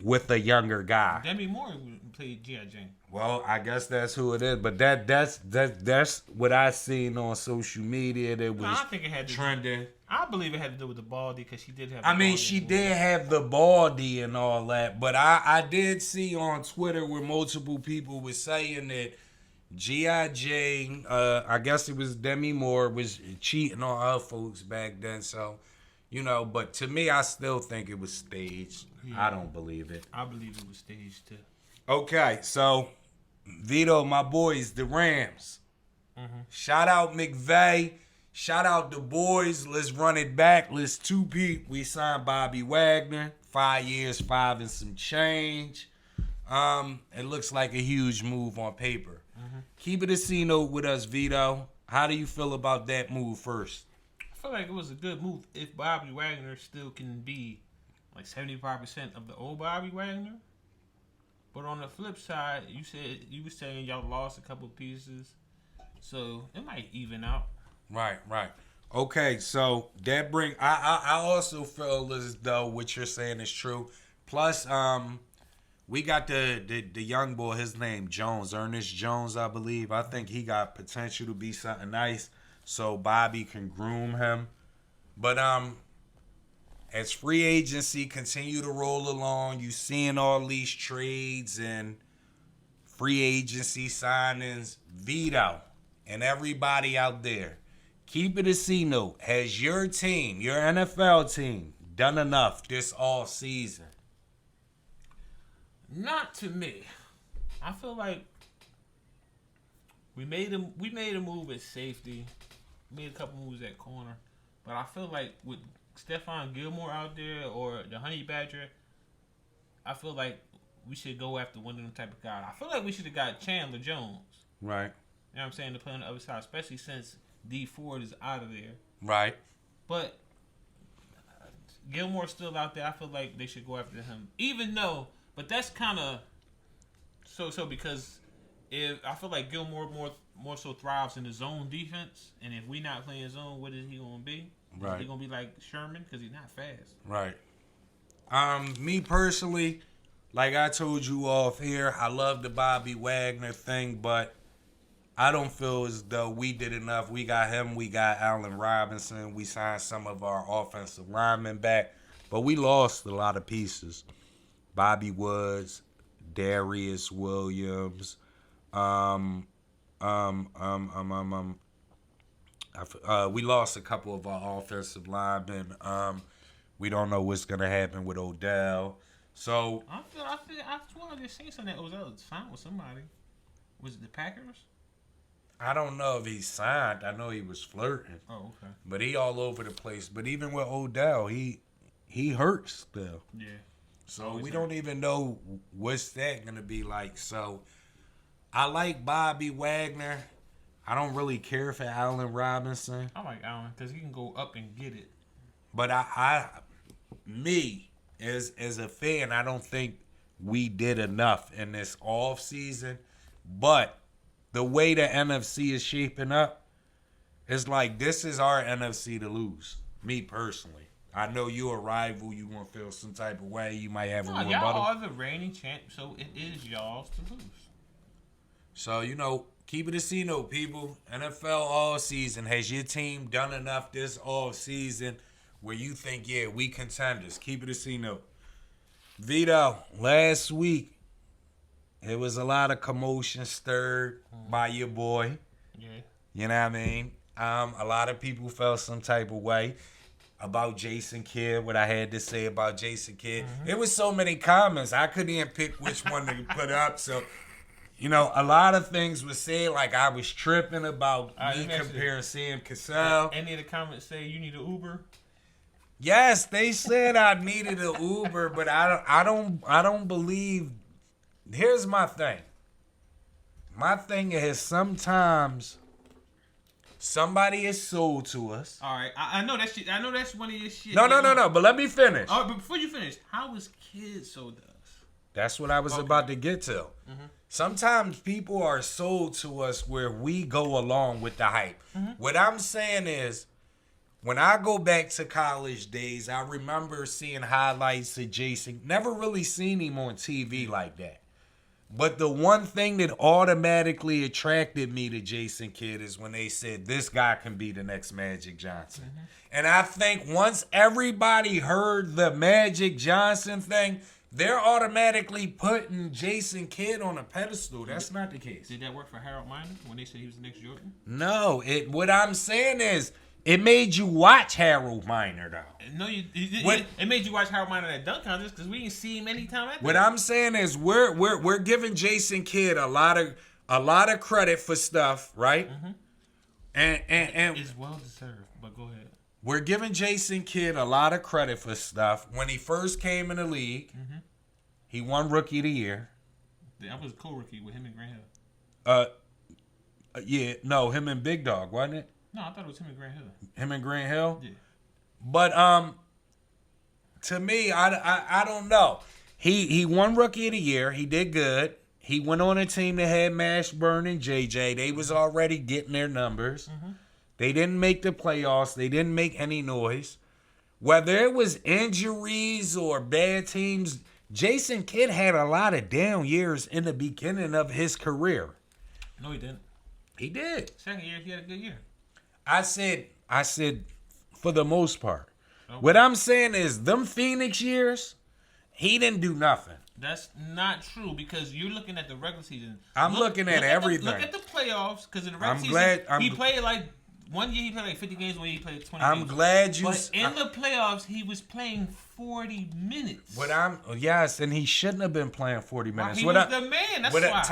with a younger guy. Demi Moore played G.I. Jane. Well, I guess that's who it is. But that's what I seen on social media that was I think it had trending. I believe it had to do with the baldy, because she did have. She did have the baldy and all that. But I did see on Twitter where multiple people were saying that G.I. Jane, I guess it was Demi Moore, was cheating on her folks back then. So, but to me, I still think it was staged. Yeah. I don't believe it. I believe it was staged too. Okay, so Vito, my boys, the Rams. Mm-hmm. Shout out McVay. Shout out the boys. Let's run it back. Let's two-peat. We signed Bobby Wagner. 5 years, 5 and some change. It looks like a huge move on paper. Mm-hmm. Keep it a C-note with us, Vito. How do you feel about that move first? I feel like it was a good move if Bobby Wagner still can be like 75% of the old Bobby Wagner. But on the flip side, you were saying y'all lost a couple pieces, so it might even out. Right. Okay, so that I also feel as though what you're saying is true. Plus, we got the young boy, his name Jones, Ernest Jones, I believe. I think he got potential to be something nice, so Bobby can groom him. But as free agency continue to roll along, you seeing all these trades and free agency signings. Vito and everybody out there, keep it a C-note. Has your team, your NFL team, done enough this all season? Not to me. I feel like we made a move at safety, made a couple moves at corner, but I feel like with Stephon Gilmore out there or the Honey Badger, I feel like we should go after one of them type of guys. I feel like we should have got Chandler Jones. Right. You know what I'm saying? To play on the other side, especially since D Ford is out of there. Right. But Gilmore's still out there. I feel like they should go after him. Even though, but that's kind of so because if I feel like Gilmore more so thrives in the zone defense, and if we not playing zone, what is he gonna be? Right. Is he gonna be like Sherman because he's not fast? Right. Me personally, like I told you off here, I love the Bobby Wagner thing, but I don't feel as though we did enough. We got him. We got Allen Robinson. We signed some of our offensive linemen back, but we lost a lot of pieces. Bobby Woods, Darius Williams, we lost a couple of our offensive linemen. We don't know what's gonna happen with Odell. So I swear I just seen something that Odell signed with somebody. Was it the Packers? I don't know if he signed. I know he was flirting. Oh, okay. But he all over the place. But even with Odell, he hurts still. Yeah. So we don't even know what's that gonna be like. So I like Bobby Wagner. I don't really care for Allen Robinson. I like Allen because he can go up and get it. But me as a fan, I don't think we did enough in this off season. But the way the NFC is shaping up, it's like this is our NFC to lose. Me personally. I know you're a rival. You want to feel some type of way. You might have a rebuttal. Y'all are the reigning champ, so it is y'all's to lose. So, keep it a C-note, people. NFL all season. Has your team done enough this all season where you think, yeah, we contenders? Keep it a C-note. Vito, last week, it was a lot of commotion stirred by your boy. Yeah. You know what I mean? A lot of people felt some type of way about Jason Kidd, what I had to say about Jason Kidd. It was so many comments, I couldn't even pick which one to put up. So, a lot of things were said, like I was tripping about me comparing Sam Cassell. Any of the comments say you need an Uber? Yes, they said I needed an Uber, but I don't believe. Here's my thing. My thing is sometimes somebody is sold to us. All right, I know that shit. I know that's one of your shit. No. But let me finish. All right, but before you finish, how was Kids sold to us? That's what I was about to get to. Mm-hmm. Sometimes people are sold to us where we go along with the hype. Mm-hmm. What I'm saying is, when I go back to college days, I remember seeing highlights of Jason. Never really seen him on TV like that. But the one thing that automatically attracted me to Jason Kidd is when they said, this guy can be the next Magic Johnson. Mm-hmm. And I think once everybody heard the Magic Johnson thing, they're automatically putting Jason Kidd on a pedestal. That's not the case. Did that work for Harold Miner when they said he was the next Jordan? No. What I'm saying is, it made you watch Harold Miner, though. No, it made you watch Harold Miner at dunk contest because we didn't see him anytime after. What I'm saying is we're giving Jason Kidd a lot of credit for stuff, right? Mm-hmm. And it's well deserved. But go ahead. We're giving Jason Kidd a lot of credit for stuff. When he first came in the league, he won Rookie of the Year. That was a co-rookie with him and Grant Hill. Him and Big Dog, wasn't it? No, I thought it was him and Grant Hill. Him and Grant Hill? Yeah. But to me, I don't know. He won Rookie of the Year. He did good. He went on a team that had Mashburn and JJ. They was already getting their numbers. Mm-hmm. They didn't make the playoffs. They didn't make any noise. Whether it was injuries or bad teams, Jason Kidd had a lot of down years in the beginning of his career. No, he didn't. He did. Second year, he had a good year. I said, for the most part. Okay. What I'm saying is, them Phoenix years, he didn't do nothing. That's not true because you're looking at the regular season. I'm looking at everything. Look at the playoffs because in the regular season, he played like 1 year he played like 50 games, 1 year he played 20 games. I'm glad you. But in the playoffs, he was playing 40 minutes. Yes, and he shouldn't have been playing 40 minutes. He was the man. That's why.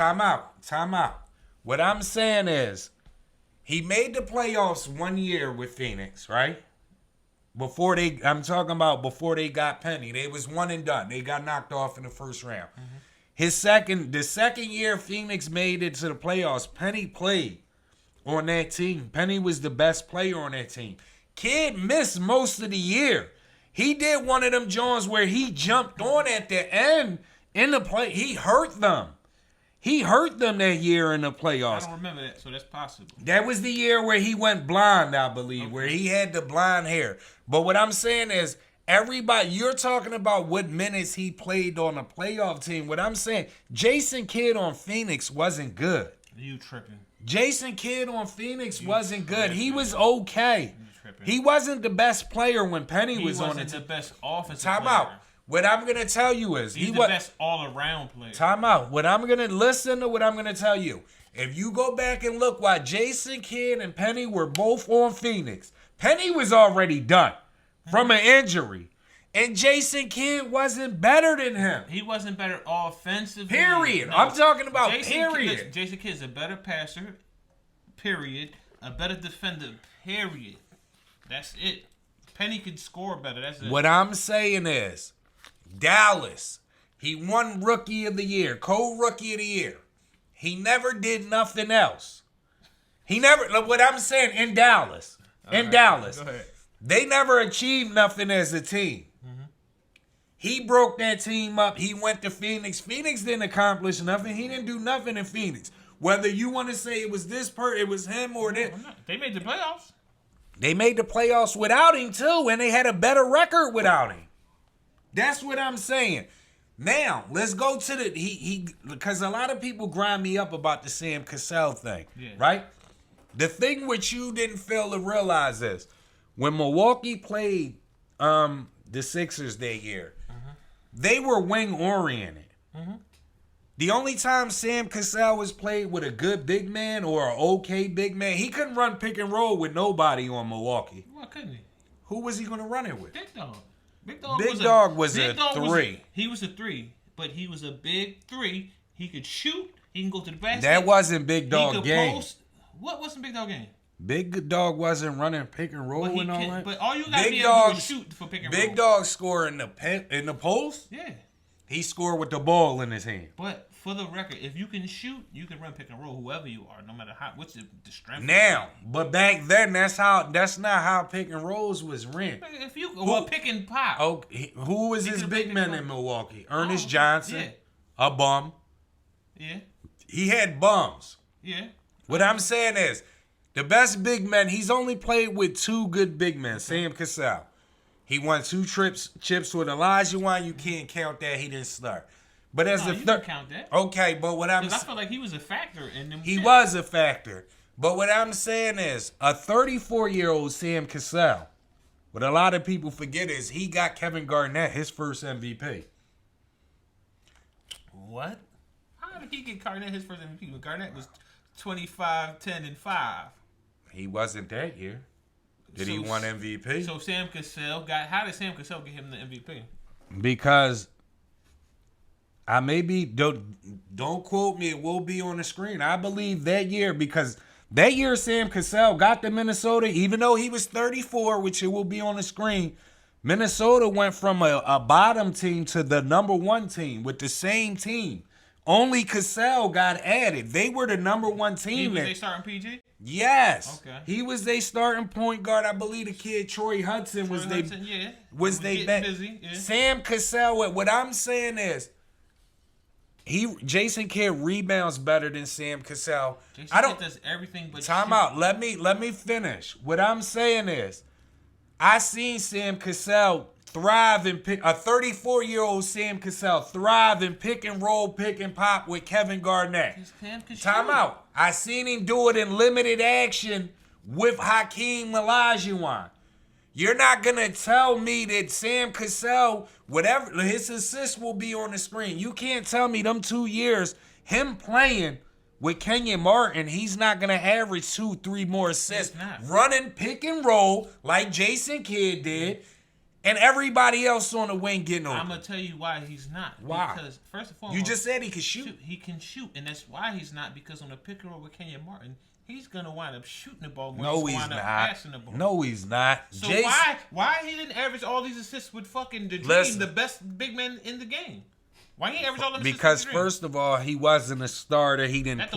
Time out. What I'm saying is, he made the playoffs 1 year with Phoenix, right? Before they got Penny. They was one and done. They got knocked off in the first round. Mm-hmm. The second year Phoenix made it to the playoffs, Penny played on that team. Penny was the best player on that team. Kidd missed most of the year. He did one of them Jones where he jumped on at the end in the play. He hurt them. He hurt them that year in the I playoffs. don't remember that, so that's possible. That was the year where he went blind, I believe, where he had the blonde hair. But what I'm saying is, everybody, you're talking about what minutes he played on a playoff team. What I'm saying, Jason Kidd on Phoenix wasn't good. You tripping. Jason Kidd on Phoenix wasn't good. He was okay. He wasn't the best player when Penny was on it. He wasn't the best offensive Time player. out. What I'm going to tell you is He's the best all-around player. Time out. What I'm going to listen to what I'm going to tell you. If you go back and look why Jason Kidd and Penny were both on Phoenix, Penny was already done from an injury. And Jason Kidd wasn't better than him. He wasn't better offensively. Period. No. I'm talking about Jason period. Jason Kidd's a better passer. Period. A better defender. Period. That's it. Penny could score better. That's it. What I'm saying is, Dallas, he won Rookie of the Year, co-Rookie of the Year. He never did nothing else. He never, what I'm saying, in Dallas, Dallas, they never achieved nothing as a team. He broke that team up. He went to Phoenix. Phoenix didn't accomplish nothing. He didn't do nothing in Phoenix. Whether you want to say it was it was him or that. They made the playoffs. They made the playoffs without him too, and they had a better record without him. That's what I'm saying. Now, let's go to the because a lot of people grind me up about the Sam Cassell thing, right? The thing which you didn't fail to realize is when Milwaukee played the Sixers that year, they were wing oriented. The only time Sam Cassell was played with a good big man or an okay big man, he couldn't run pick and roll with nobody on Milwaukee. Why couldn't he? Who was he going to run it with? Big Dog. Big Dog was a three. He was a three, but he was a big three. He could shoot. He can go to the basket. That wasn't Big Dog game. Post. What wasn't Big Dog game? Big Dog wasn't running pick and roll and all that. But all you got to be able to do is shoot for pick and roll. Big Dog scored in the post? Yeah. He scored with the ball in his hand. But for the record, if you can shoot, you can run pick and roll whoever you are, no matter what's the strength. Now, but back then, that's not how pick and rolls was ran. If you pick and pop. Oh, who was his big man in Milwaukee? Ernest Johnson, a bum. Yeah. He had bums. Yeah. What I'm saying is, the best big man, he's only played with two good big men, Sam Cassell. He won 2 chips with Elijah Wan. You can't count that. He didn't start. But as you can count that. Okay, but what I'm saying, I feel like he was a factor in them. He was a factor. But what I'm saying is, a 34-year-old Sam Cassell, what a lot of people forget is he got Kevin Garnett his first MVP. What? How did he get Garnett his first MVP? When Garnett was 25, 10, and 5. He wasn't that year. Did he win MVP? So Sam Cassell how did Sam Cassell get him the MVP? Because I don't quote me, it will be on the screen. I believe that year because that year Sam Cassell got to Minnesota, even though he was 34, which it will be on the screen. Minnesota went from a bottom team to the number 1 team with the same team. Only Cassell got added. They were the number 1 team. Was they starting PG? Yes. Okay. He was their starting point guard. I believe the kid Troy Hudson was they busy. Yeah. Sam Cassell. What I'm saying is, Jason Kidd rebounds better than Sam Cassell. Jason Kidd does everything but time shoot. out. Let me finish. What I'm saying is, I seen Sam Cassell thrive in a 34-year-old Sam Cassell thrive in pick and roll, pick and pop with Kevin Garnett. Time out. I seen him do it in limited action with Hakeem Olajuwon. You're not gonna tell me that Sam Cassell, whatever his assists will be on the screen. You can't tell me them 2 years him playing with Kenyon Martin, he's not gonna average 2-3 more assists. Running pick and roll like Jason Kidd did. And everybody else on the wing getting over. I'm going to tell you why he's not. Why? Because, first and foremost... You just said he could shoot. He can shoot, and that's why he's not. Because on the pick and roll with Kenyon Martin, he's going to wind up shooting the ball more than wind up passing the ball. No, he's not. So why he didn't average all these assists with fucking the Dream, the best big man in the game? Why he average all them assists Because with the Dream? First of all, he wasn't a starter. He didn't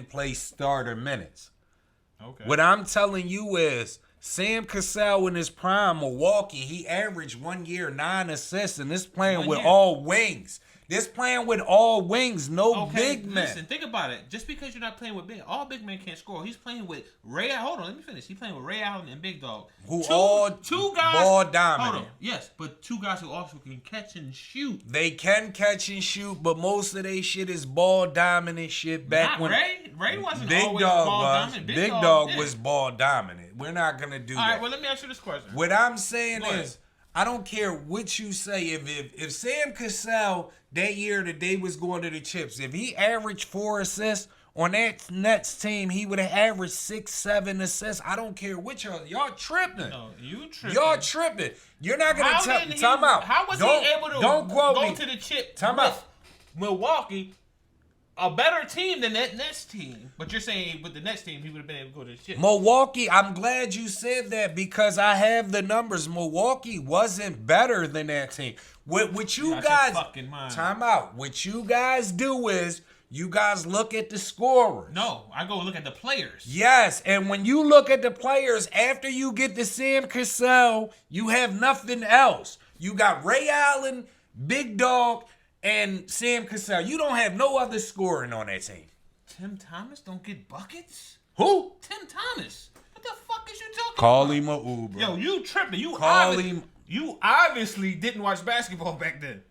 play starter minutes. Okay. What I'm telling you is, Sam Cassell in his prime, Milwaukee, he averaged 1 year 9 assists, and this playing with all wings. This playing with all wings, no big men. Listen, think about it. Just because you're not playing with all big men can't score. He's playing with Ray. Hold on, let me finish. He's playing with Ray Allen and Big Dog. Who two guys ball dominant. Hold on. Yes, but two guys who also can catch and shoot. They can catch and shoot, but most of their shit is ball dominant shit. Back not when Ray wasn't Big always Dog ball was. dominant. Big Dog was ball dominant. We're not gonna do that. All right. Well, let me ask you this question. What I'm saying is, I don't care what you say. If Sam Cassell that year that they was going to the chips, if he averaged 4 assists on that Nets team, he would have averaged 6, 7 assists. I don't care what y'all tripping. No, you tripping. Y'all tripping. You're not gonna time out. How was he able to go to the chip with Milwaukee? A better team than that Nets team. But you're saying with the Nets team, he would have been able to go to the chip. Milwaukee, I'm glad you said that because I have the numbers. Milwaukee wasn't better than that team. What you guys, time out. What you guys do is you guys look at the scorers. No, I go look at the players. Yes, and when you look at the players, after you get to Sam Cassell, you have nothing else. You got Ray Allen, Big Dog, and Sam Cassell. You don't have no other scoring on that team. Tim Thomas don't get buckets? Who? Tim Thomas. What the fuck is you talking Call about? him a Uber. Yo, you tripping. You obviously didn't watch basketball back then.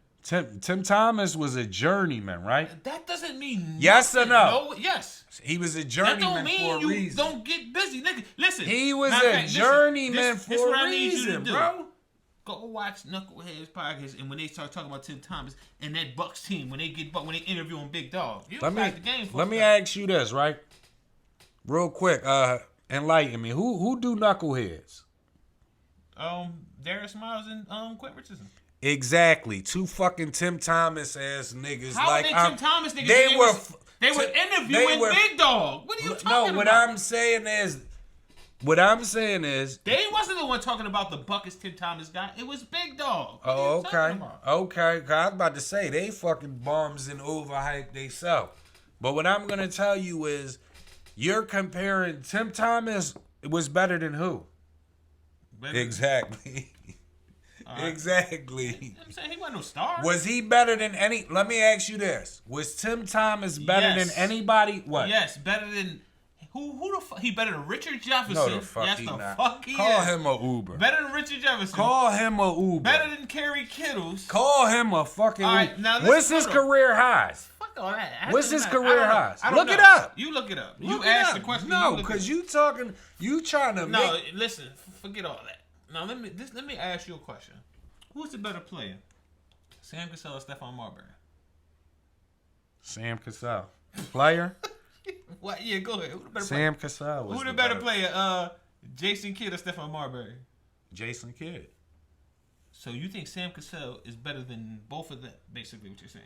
Tim Thomas was a journeyman, right? That doesn't mean yes or no? Yes. He was a journeyman for a reason. Don't get busy, nigga. Listen. He was a journeyman for a reason, bro. Go watch Knucklehead's podcast, and when they start talking about Tim Thomas and that Bucks team, when they interview on Big Dog, let me ask you this, right? Real quick, enlighten me. Who do Knuckleheads? Darius Miles and Quentin Richardson. Exactly, 2 fucking Tim Thomas ass niggas. How are they Tim Thomas niggas? They were interviewing Big Dog. What are you talking about? No, what I'm saying is, they wasn't the one talking about the buckets Tim Thomas got. It was Big Dog. Oh, okay. Okay. I was about to say, they fucking bums and overhyped they self. But what I'm going to tell you is, you're comparing Tim Thomas was better than who? Exactly. Right. Exactly. I'm saying he wasn't no star. Was he better than any? Let me ask you this. Was Tim Thomas better than anybody? What? Yes, better than... Who the fuck? He better than Richard Jefferson. No, the fuck he not. Call him a Uber. Better than Richard Jefferson. Call him a Uber. Better than Kerry Kittles. Call him a fucking Uber. Now what's his career highs? Fuck all that. What's his career highs? Look it up. You look it up. You ask the question. No, because you trying to No, listen. Forget all that. Now let me ask you a question. Who's the better player? Sam Cassell or Stephon Marbury? Sam Cassell. Player? What? Yeah, go ahead. Who the better Sam Cassell was Who the better player? Jason Kidd or Stephon Marbury? Jason Kidd. So you think Sam Cassell is better than both of them? Basically, what you're saying?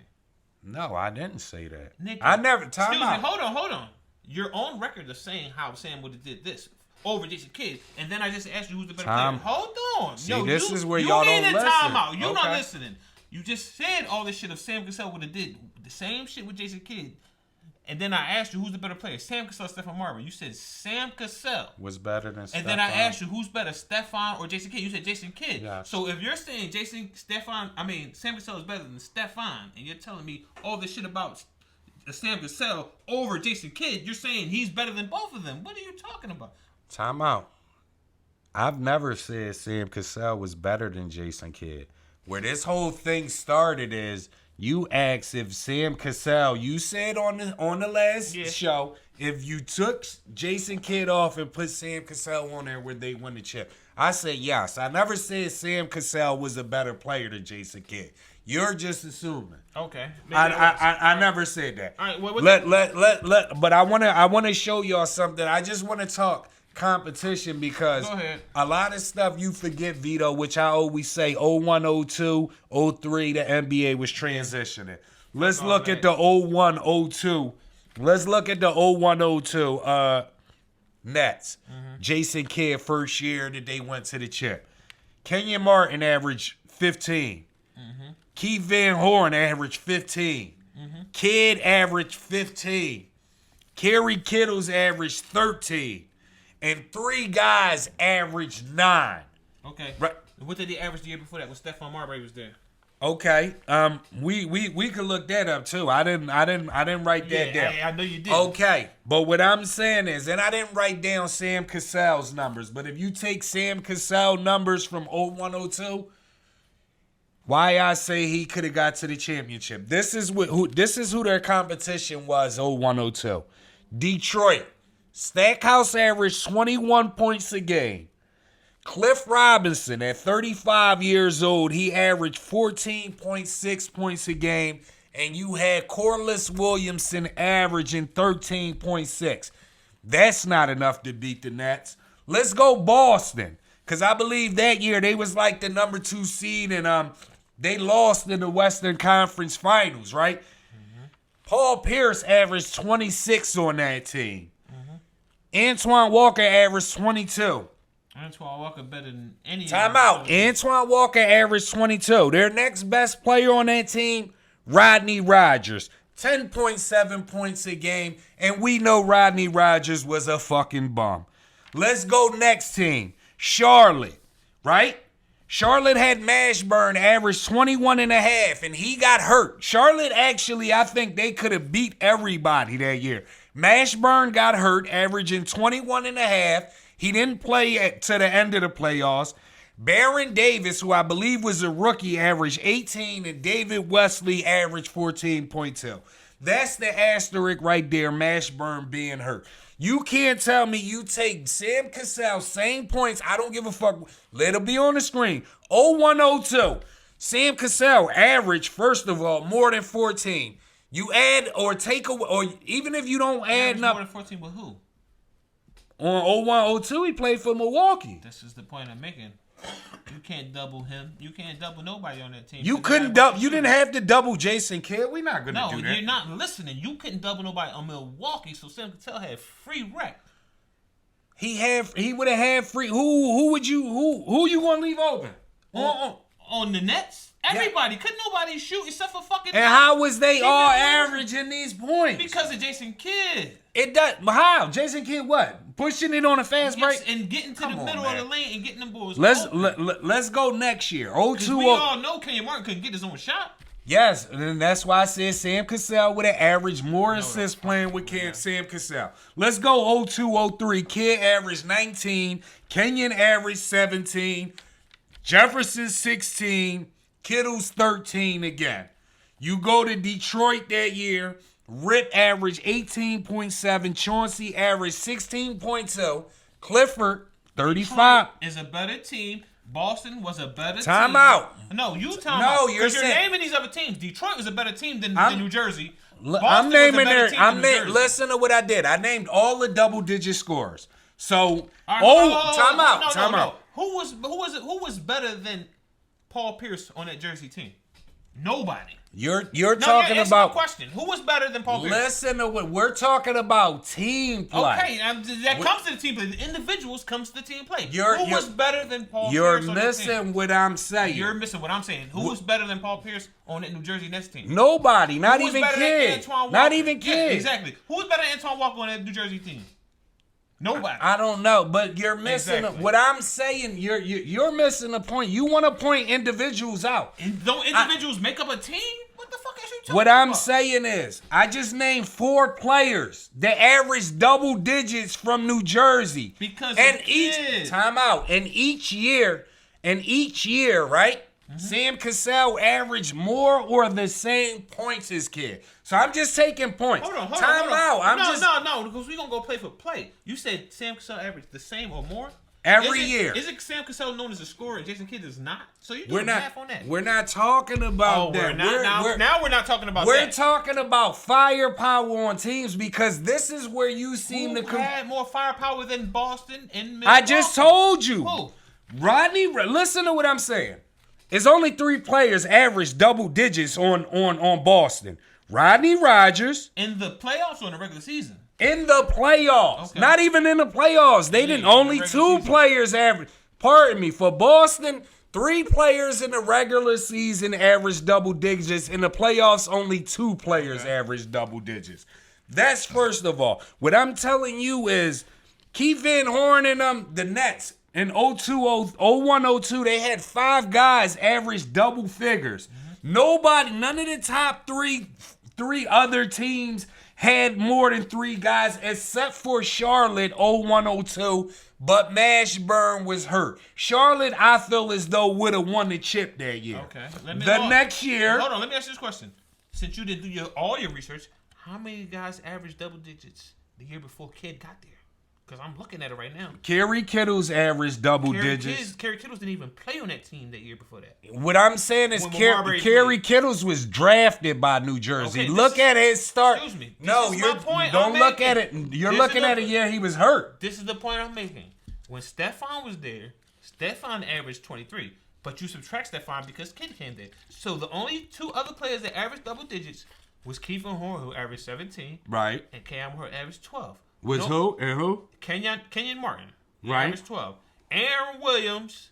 No, I didn't say that. Nigga, I never. Time out. Hold on. You're on record of saying how Sam would have did this over Jason Kidd, and then I just asked you who's the better player. Hold on. See, this is where y'all don't listen. Time out. You're not listening. You just said all this shit of Sam Cassell would have did the same shit with Jason Kidd. And then I asked you who's the better player, Sam Cassell or Stephon Marbury. You said Sam Cassell was better than Stephon. And then I asked you who's better, Stephon or Jason Kidd. You said Jason Kidd. Yes. So if you're saying Sam Cassell is better than Stephon, and you're telling me all this shit about Sam Cassell over Jason Kidd, you're saying he's better than both of them. What are you talking about? Time out. I've never said Sam Cassell was better than Jason Kidd. Where this whole thing started is you asked if Sam Cassell, you said on the last show, if you took Jason Kidd off and put Sam Cassell on there, would they win the chip? I said yes. I never said Sam Cassell was a better player than Jason Kidd. You're just assuming. Okay. I never said that. All right. But I wanna show y'all something. I just want to talk competition because a lot of stuff you forget, Vito, which I always say 01, 02, 03, the NBA was transitioning. Let's look at the 01, 02. Let's look at the 01, 02 Nets. Mm-hmm. Jason Kidd, first year that they went to the chip. Kenyon Martin averaged 15. Mm-hmm. Keith Van Horn averaged 15. Mm-hmm. Kidd averaged 15. Kerry Kittles averaged 13. And 3 guys averaged 9. Okay. Right. What did they average the year before that when Stephon Marbury was there? Okay. We could look that up too. I didn't write that down. I know you did. Okay. But what I'm saying is, and I didn't write down Sam Cassell's numbers, but if you take Sam Cassell numbers from 0102, why I say he could have got to the championship. This is who their competition was 0102. Detroit. Stackhouse averaged 21 points a game. Cliff Robinson, at 35 years old, he averaged 14.6 points a game, and you had Corliss Williamson averaging 13.6. That's not enough to beat the Nets. Let's go Boston, because I believe that year they was like the number 2 seed, and they lost in the Western Conference Finals, right? Mm-hmm. Paul Pierce averaged 26 on that team. Mm-hmm. Antoine Walker averaged 22. Antoine Walker better than any. Time out. Antoine Walker averaged 22. Their next best player on that team, Rodney Rogers. 10.7 points a game. And we know Rodney Rogers was a fucking bum. Let's go next team. Charlotte. Right? Charlotte had Mashburn average 21 and a half, and he got hurt. Charlotte actually, I think they could have beat everybody that year. Mashburn got hurt, averaging 21 and a half. He didn't play to the end of the playoffs. Baron Davis, who I believe was a rookie, averaged 18, and David Wesley averaged 14.2. That's the asterisk right there, Mashburn being hurt. You can't tell me you take Sam Cassell, same points. I don't give a fuck. Let it be on the screen. 0102. Sam Cassell averaged, first of all, more than 14. You add or take away, or even if you don't add more than 14 with who? On 0102, he played for Milwaukee. This is the point I'm making. You can't double him. You can't double nobody on that team. You couldn't double. You didn't have to double Jason Kidd. We're not gonna do that. No, you're not listening. You couldn't double nobody on Milwaukee, so Sam Cassell had free rec. He would have had free. Who you gonna leave open? On the Nets? Everybody. Couldn't nobody shoot except for fucking. And how was they all averaging these points? Because of Jason Kidd. It does. How? Jason Kidd what? Pushing it on a fast break? And getting to the middle of the lane and getting them boys. Let's go next year. 02. We all know Kenyon Martin couldn't get his own shot. Yes, and that's why I said Sam Cassell would have averaged more assists playing with Sam Cassell. Let's go 02-03. Kidd averaged 19. Kenyon averaged 17. Jefferson 16. Kittle's 13 again. You go to Detroit that year. Rip averaged 18.7. Chauncey averaged 16.2. Clifford, 35. Detroit is a better team. Boston was a better team. Time out. No, you're saying, naming these other teams. Detroit was a better team than New Jersey. I'm naming listen to what I did. I named all the double-digit scores. So, time out. Who was better than Paul Pierce on that Jersey team? Nobody. You're talking about question. Who was better than Paul Pierce? Listen to what we're talking about. Team play. Okay, that comes to the team play. The individuals comes to the team play. Who was better than Paul Pierce? You're missing what I'm saying. You're missing what I'm saying. Who was better than Paul Pierce on that New Jersey Nets team? Nobody. Not even Kidd. Not even Kidd. Yeah, exactly. Who was better than Antoine Walker on that New Jersey team? Nobody. I don't know, but you're missing what I'm saying. You're missing the point. You want to point individuals out. And don't individuals make up a team? What the fuck is you talking about? What I'm saying is, I just named 4 players that averaged double digits from New Jersey. Because and each year, right? Mm-hmm. Sam Cassell averaged more or the same points as Kidd. So I'm just taking points. Hold on. No, because we're going to go play for play. You said Sam Cassell averaged the same or more? Every year. Isn't Sam Cassell known as a scorer and Jason Kidd is not? So you're doing math on that. We're not talking about that. Now we're not talking about that. We're talking about firepower on teams because this is where you seem Who had more firepower than Boston and Milwaukee? I just told you. Who? Listen to what I'm saying. It's only 3 players average double digits on Boston. Rodney Rogers. In the playoffs or in the regular season? In the playoffs. Okay. Not even in the playoffs. They didn't. Only 2 players average. Pardon me. For Boston, 3 players in the regular season average double digits. In the playoffs, only 2 players average double digits. That's first of all. What I'm telling you is Keith Van Horn and the Nets in 01-02, they had 5 guys average double figures. None of the top three other teams had more than 3 guys except for Charlotte 0102, but Mashburn was hurt. Charlotte, I feel as though would have won the chip that year. Okay. Next year. Hold on, let me ask you this question. Since you didn't do all your research, how many guys averaged double digits the year before Kid got there? Because I'm looking at it right now. Kerry Kittles averaged double digits. Kerry Kittles didn't even play on that team that year before that. What I'm saying is Kerry Kittles was drafted by New Jersey. Okay, look at his start. Excuse me. Don't look at it. You're looking at a year he was hurt. This is the point I'm making. When Stephon was there, Stephon averaged 23. But you subtract Stephon because Kid came there. So the only 2 other players that averaged double digits was Kevin Horn, who averaged 17. Right. And Cam Horn averaged 12. Who? And who? Kenyon Martin. Right. Averaged 12. Aaron Williams,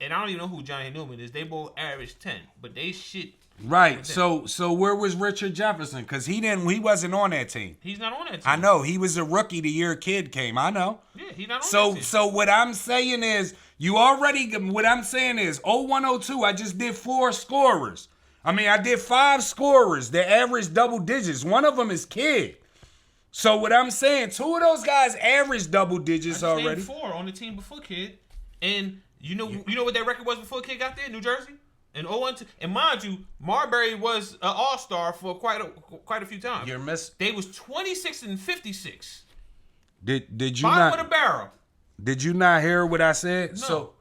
and I don't even know who Johnny Newman is. They both averaged 10. But they shit. Right. So where was Richard Jefferson? Because he wasn't on that team. He's not on that team. I know. He was a rookie the year Kid came. I know. Yeah, he's not on that team. So what I'm saying is, what I'm saying is 0102, I just did 4 scorers. I did 5 scorers that averaged double digits. One of them is Kid. So what I'm saying, 2 of those guys averaged double digits already. 4 on the team before Kid. And you know what that record was before Kid got there? New Jersey? And 0-2. And mind you, Marbury was an all-star for quite a few times. You're missing. They was 26 and 56. Did you Bottom of the barrel. Did you not hear what I said? No.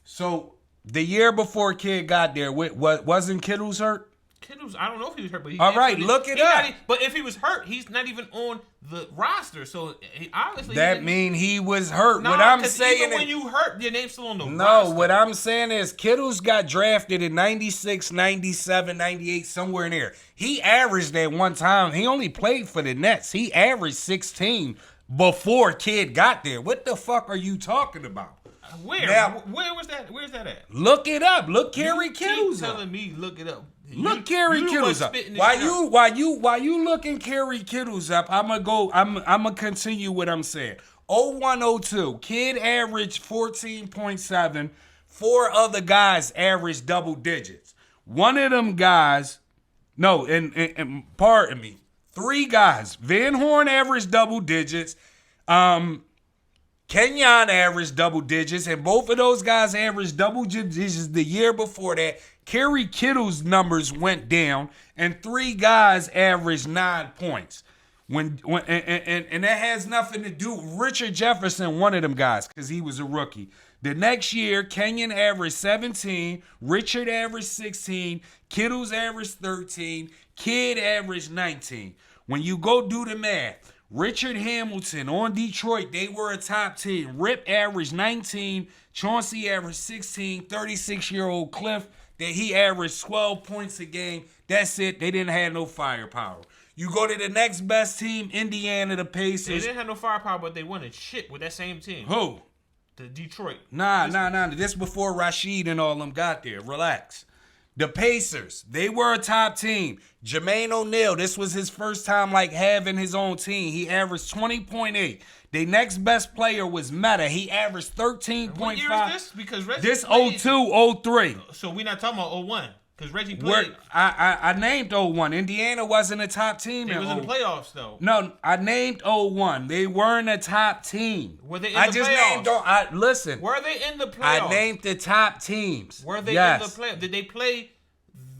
So the year before Kid got there, wasn't Kittles hurt? Kittles, I don't know if he was hurt, but all right, look it up. But if he was hurt, he's not even on the roster. So obviously that mean he was hurt. Nah, what I'm saying even when you hurt, your name's still on the roster. No, what I'm saying is Kittles got drafted in 96, 97, 98, somewhere in there. He averaged at one time. He only played for the Nets. He averaged 16 before Kid got there. What the fuck are you talking about? Where? Now, where was that? Where's that at? Look it up. Look Kerry Kittles up. Telling me look it up. Look Kerry Kittles up. While you looking Kerry Kittles up, I'm gonna continue what I'm saying. 0102, Kid averaged 14.7. 4 other guys averaged double digits. One of them guys, no, and pardon me, 3 guys. Van Horn averaged double digits. Kenyon averaged double digits, and both of those guys averaged double digits the year before that. Kerry Kittle's numbers went down, and 3 guys averaged 9 points. And that has nothing to do with Richard Jefferson, one of them guys, because he was a rookie. The next year, Kenyon averaged 17, Richard averaged 16, Kittles averaged 13, Kid averaged 19. When you go do the math, Richard Hamilton on Detroit, they were a top team. Rip averaged 19. Chauncey averaged 16. 36-year-old Cliff, that he averaged 12 points a game. That's it. They didn't have no firepower. You go to the next best team, Indiana, the Pacers. They didn't have no firepower, but they won a shit with that same team. Who? The Detroit. Nah. This before Rashid and all them got there. Relax. The Pacers, they were a top team. Jermaine O'Neal, this was his first time having his own team. He averaged 20.8. The next best player was Meta. He averaged 13.5. What year is this? Because Reggie this played. 02, 03. So we're not talking about 01. Because Reggie played. I named 01. Indiana wasn't a top team. They was in the playoffs, though. No, I named 01. They weren't a top team. Were they in the playoffs? Listen. Were they in the playoffs? I named the top teams. Were they in the playoffs? Did they play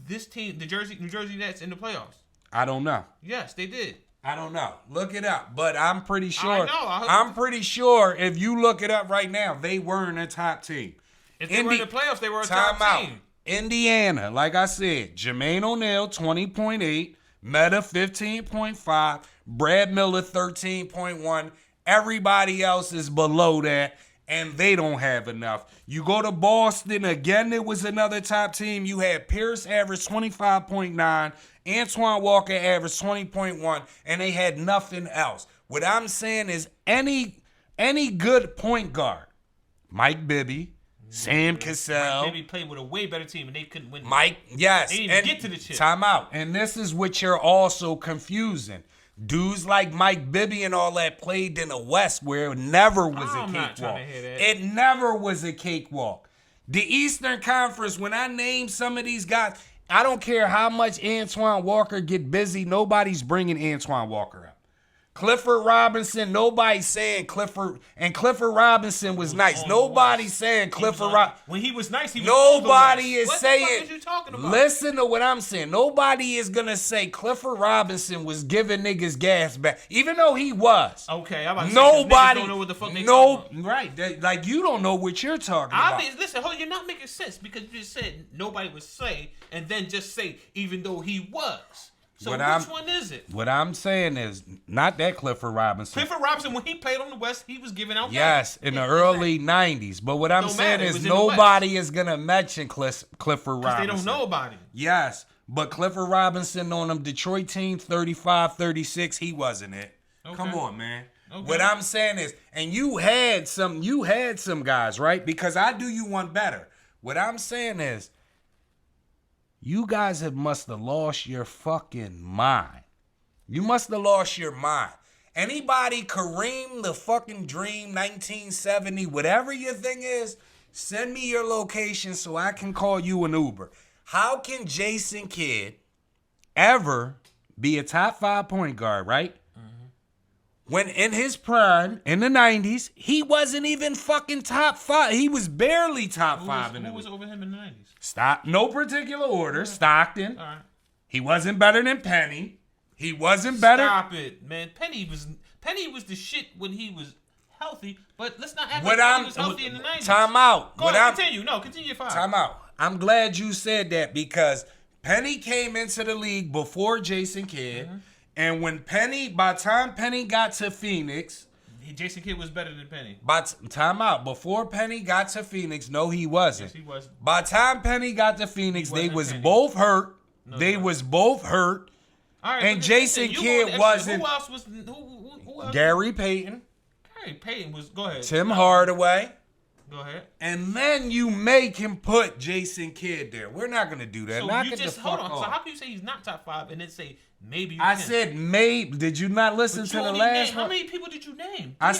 this team, the New Jersey Nets, in the playoffs? I don't know. Yes, they did. I don't know. Look it up. But I'm pretty sure. I know. I'm pretty sure if you look it up right now, they weren't a top team. If they were in the playoffs, they were a top team. Indiana, like I said, Jermaine O'Neal, 20.8. Meta, 15.5. Brad Miller, 13.1. Everybody else is below that, and they don't have enough. You go to Boston, again, it was another top team. You had Pierce average 25.9. Antoine Walker averaged 20.1, and they had nothing else. What I'm saying is any good point guard, Mike Bibby, Sam Cassell. Mike Bibby played with a way better team, and they couldn't win. Yes. They didn't even get to the chip. Time out. And this is what you're also confusing. Dudes like Mike Bibby and all that played in the West where it never was a cakewalk. I'm not trying to hear that. It never was a cakewalk. The Eastern Conference, when I named some of these guys, I don't care how much Antoine Walker get busy. Nobody's bringing Antoine Walker up. Clifford Robinson, nobody's saying Clifford, and Clifford Robinson was nice. Nobody's saying Clifford Robinson. When he was nice, he was nobody is what saying. What the fuck is you talking about? Listen to what I'm saying. Nobody is gonna say Clifford Robinson was giving niggas gas back, even though he was. Okay, I'm about to nobody say, niggas don't know what the fuck they talking about. Right. Like you don't know what you're talking about. Listen, hold on, you're not making sense because you just said nobody would say, and then just say even though he was. So which one is it? What I'm saying is not that Clifford Robinson. Clifford Robinson, when he played on the West, he was giving out. Yes, in the early '90s. But what I'm saying is nobody is gonna mention Clifford Robinson. They don't know about him. Yes, but Clifford Robinson on them Detroit teams, 35, 36, he wasn't it. Okay. Come on, man. Okay. What I'm saying is, and you had some guys, right? Because I do you one better. What I'm saying is, you guys must have lost your fucking mind. You must have lost your mind. Anybody, Kareem the fucking Dream 1970, whatever your thing is, send me your location so I can call you an Uber. How can Jason Kidd ever be a top 5 point guard, right? When in his prime, in the 90s, he wasn't even fucking top 5. He was barely top 5. Who was over him in the 90s? No particular order. Right. Stockton. All right. He wasn't better than Penny. He wasn't better. Stop it, man. Penny was the shit when he was healthy, but let's not act like he was healthy in the 90s. Time out. Continue your 5. Time out. I'm glad you said that because Penny came into the league before Jason Kidd. Mm-hmm. And when by the time Penny got to Phoenix, Jason Kidd was better than Penny. Time out. Before Penny got to Phoenix, no, he wasn't. Yes, he was. By the time Penny got to Phoenix, they was both hurt. All right, and Jason Kidd wasn't. Who else was? Who else? Gary Payton. Gary Payton was. Go ahead. Tim Hardaway. Go ahead. And then you make him put Jason Kidd there. We're not gonna do that. So you just hold on. So how can you say he's not top 5 and then say maybe? I said maybe. Did you not listen to the last one? How many people did you name? I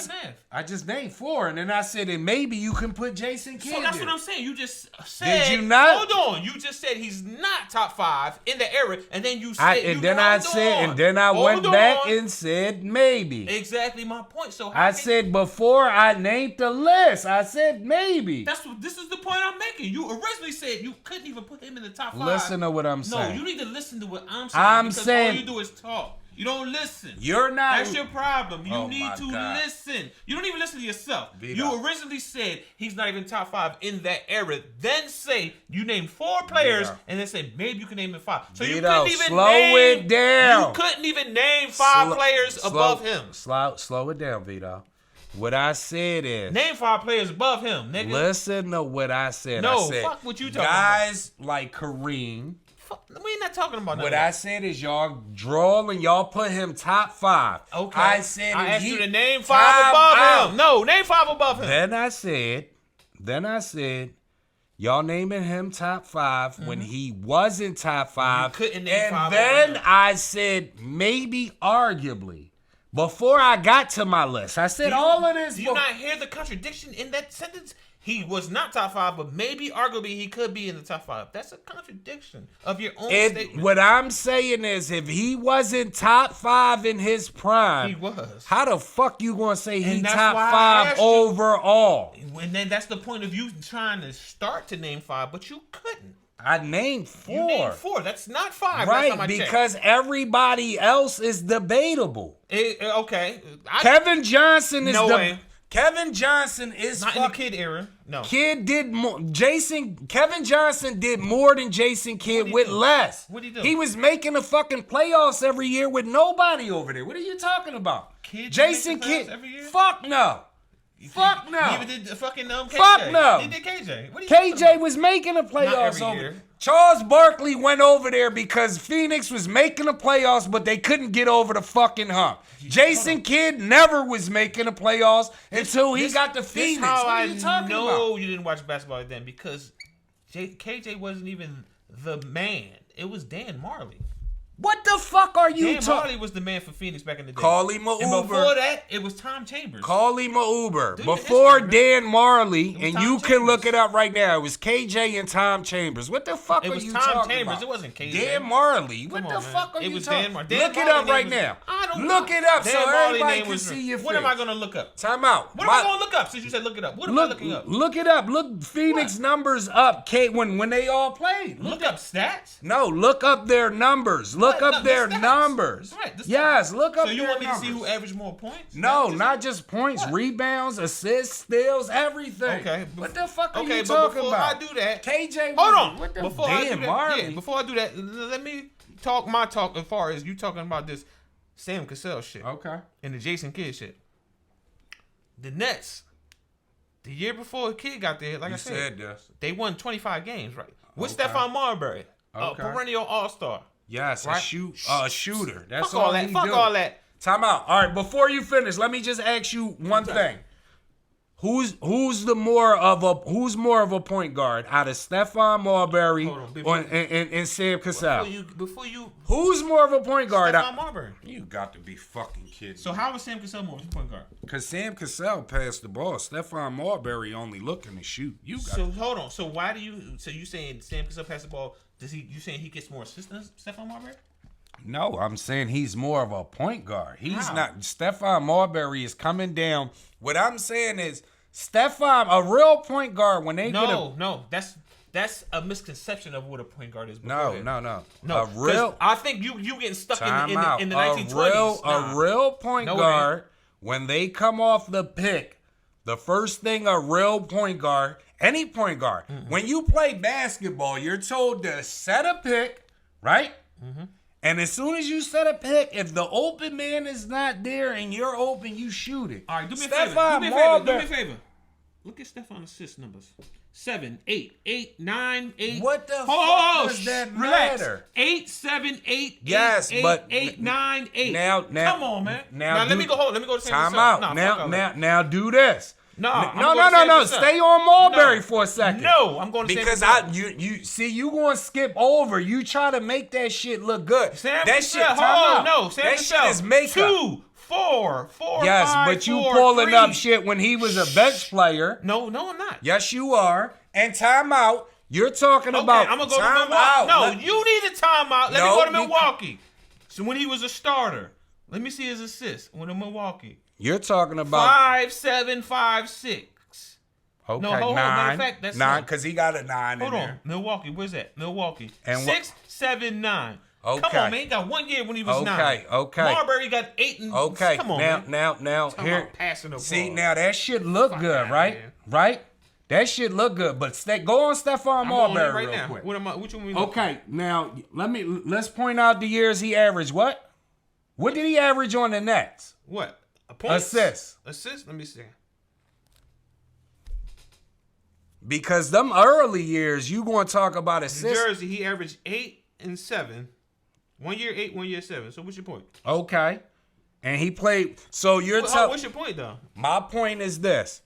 just named 4, and then I said and maybe you can put Jason Kidd. So that's there. what I'm saying. You just said. Did you not? Hold on. You just said he's not top 5 in the era, and then you said. I went back and said maybe. Exactly my point. So I said before I named the list, I said maybe. This is the point I'm making. You originally said you couldn't even put him in the top 5. Listen to what I'm saying. No, you need to listen to what I'm saying. Because all you do is talk. You don't listen. You're not. That's your problem. You need to listen. You don't even listen to yourself. Vito. You originally said he's not even top 5 in that era. Then say you named 4 players and then say maybe you can name him 5. So Vito, you couldn't even slow it down. You couldn't even name 5 players above him. Slow it down, Vito. What I said is name 5 players above him, nigga. Listen to what I said. No, I said, fuck what you talking guys about. Like Kareem. We ain't not talking about that. What I said is y'all draw and y'all put him top 5. Okay. I said I asked you to name 5 above him. No, name 5 above him. Then I said, y'all naming him top 5 when he wasn't top 5. You couldn't name 5 then I said maybe arguably. Before I got to my list, I said all of this. Do you not hear the contradiction in that sentence? He was not top 5, but maybe arguably he could be in the top 5. That's a contradiction of your own statement. What I'm saying is, if he wasn't top 5 in his prime, he was. How the fuck you gonna say he top 5 overall? And then that's the point of you trying to start to name 5, but you couldn't. I named 4. You named 4. That's not 5. Right, because everybody else is debatable. Okay. Kevin Johnson is no way. Kevin Johnson is not in the Kid era. No. Kid did more. Kevin Johnson did more than Jason Kidd with less. What did he do? He was making the fucking playoffs every year with nobody over there. What are you talking about? Jason Kidd. Every year? Fuck no. Fuck no. He even did the fucking KJ. Fuck no. He did KJ. What KJ was making the playoffs over there. Charles Barkley went over there because Phoenix was making the playoffs, but they couldn't get over the fucking hump. Jason Kidd never was making the playoffs until he got to Phoenix. What are you talking about? No, you didn't watch basketball then because KJ wasn't even the man. It was Dan Marley. What the fuck are you Dan talking? Marley was the man for Phoenix back in the day. Call him a and Uber. before that, it was Tom Chambers. Call him a Uber. Do your Before history, Dan Marley, and Tom you can Chambers. look it up right now. It was KJ and Tom Chambers. What the fuck It are was you Tom talking Chambers. about? It wasn't KJ. Dan Marley. What Come the on, man. fuck are It you was talking Dan about? Dan Look it Marley up right name was- now. I don't Look know. it up Dan so Marley everybody name can was- see your face. What am I going to look up? Time out. What am I going to look up since you said look it up? What am I looking up? Look it up. Look Phoenix numbers up. When they all played. Look up stats? No, look up their numbers. Look What? up No, their the stats. numbers. Right, the stats. Yes, look up So you their want me to numbers. see who averaged more points? No, not just points, rebounds, assists, steals, everything. Okay. What the fuck are Okay, you but talking before about? I do that, KJ, hold on. What the Before I do damn that, Marley? yeah, before I do that, let me talk my talk as far as you talking about this Sam Cassell shit Okay. and the Jason Kidd shit. The Nets, the year before Kidd got there, like You I said, this. they won 25 games, right? With Okay. Stephon Marbury, Okay. a perennial All-Star. Yes, Right? a shooter. That's Fuck all that. he Fuck do. all that. Time out. All right, before you finish, let me just ask you one thing. Who's more of a point guard out of Stephon Marbury Hold on, before- and Sam Cassell? Before you, Who's more of a point guard? Stephon Marbury. You got to be fucking kidding. So how was Sam Cassell more of a point guard? Because Sam Cassell passed the ball. Stephon Marbury only looking to shoot. You got So hold on. So why do you? So you saying Sam Cassell pass the ball? You saying he gets more assists than Stephon Marbury? No, I'm saying he's more of a point guard. He's How? not. Stephon Marbury is coming down. What I'm saying is Stephon, a real point guard, when they get a... No, that's a misconception of what a point guard is. But go No, ahead. no. A 'cause real... I think you getting stuck Time in out. the 1920s. A real point No, it guard, when they come off the pick, the first thing a real point guard, any point guard, when you play basketball, you're told to set a pick, right? And as soon as you set a pick, if the open man is not there and you're open, you shoot it. All right, do me a Stephon favor. Marbury- Do me a favor. Look at Stephon assist numbers. 7, 8, 8, 9, 8. What the fuck does that relax. matter? 8, 7, 8, Yes, 8, but 8, 9, 8. Now, Come on, man. Now, Now let me go hold. Let me go to Sam Time Cassell. out. Nah, Now, do this. No, No. Stay on Marbury for a second. No, I'm going to Because you see, you going to skip over. You try to make that shit look good. Sam that Cassell, shit, time out. no, Sam that Cassell, shit is makeup. 2, 4, 4, Yes, 5, but you 4, pulling 3. up shit when he was a bench player. No, I'm not. Yes, you are. And time out. You're talking Okay, about I'm gonna go to time Milwaukee. out. No, you need a timeout. Let me No, go to Milwaukee. So when he was a starter, let me see his assists when in Milwaukee. You're talking about 5, 7, 5, 6. okay, No, hold on. 9, Matter of fact, that's 9 not- because he got a 9 Hold in on, there. Milwaukee. Where's that? Milwaukee. And 6, 7, 9. Okay. Come on, man. He got 1 year when he was 9. Okay. Marbury got 8 and Okay, Come on, man. now, Talking here. about passing the See, ball. now that shit look Fuck good, outta right? here. Right? That shit look good, but go on Stephon I'm on it Marbury right real now. quick. Which one we Okay, now let's point out the years he averaged. What did he average on the Nets? What? A point? Assists. Assist? Let me see. Because them early years, you gonna talk about New assists. Jersey, he averaged 8 and 7. 1 year 8, 1 year 7. So what's your point? Okay, and he played. So you're telling. What's your point though? My point is this.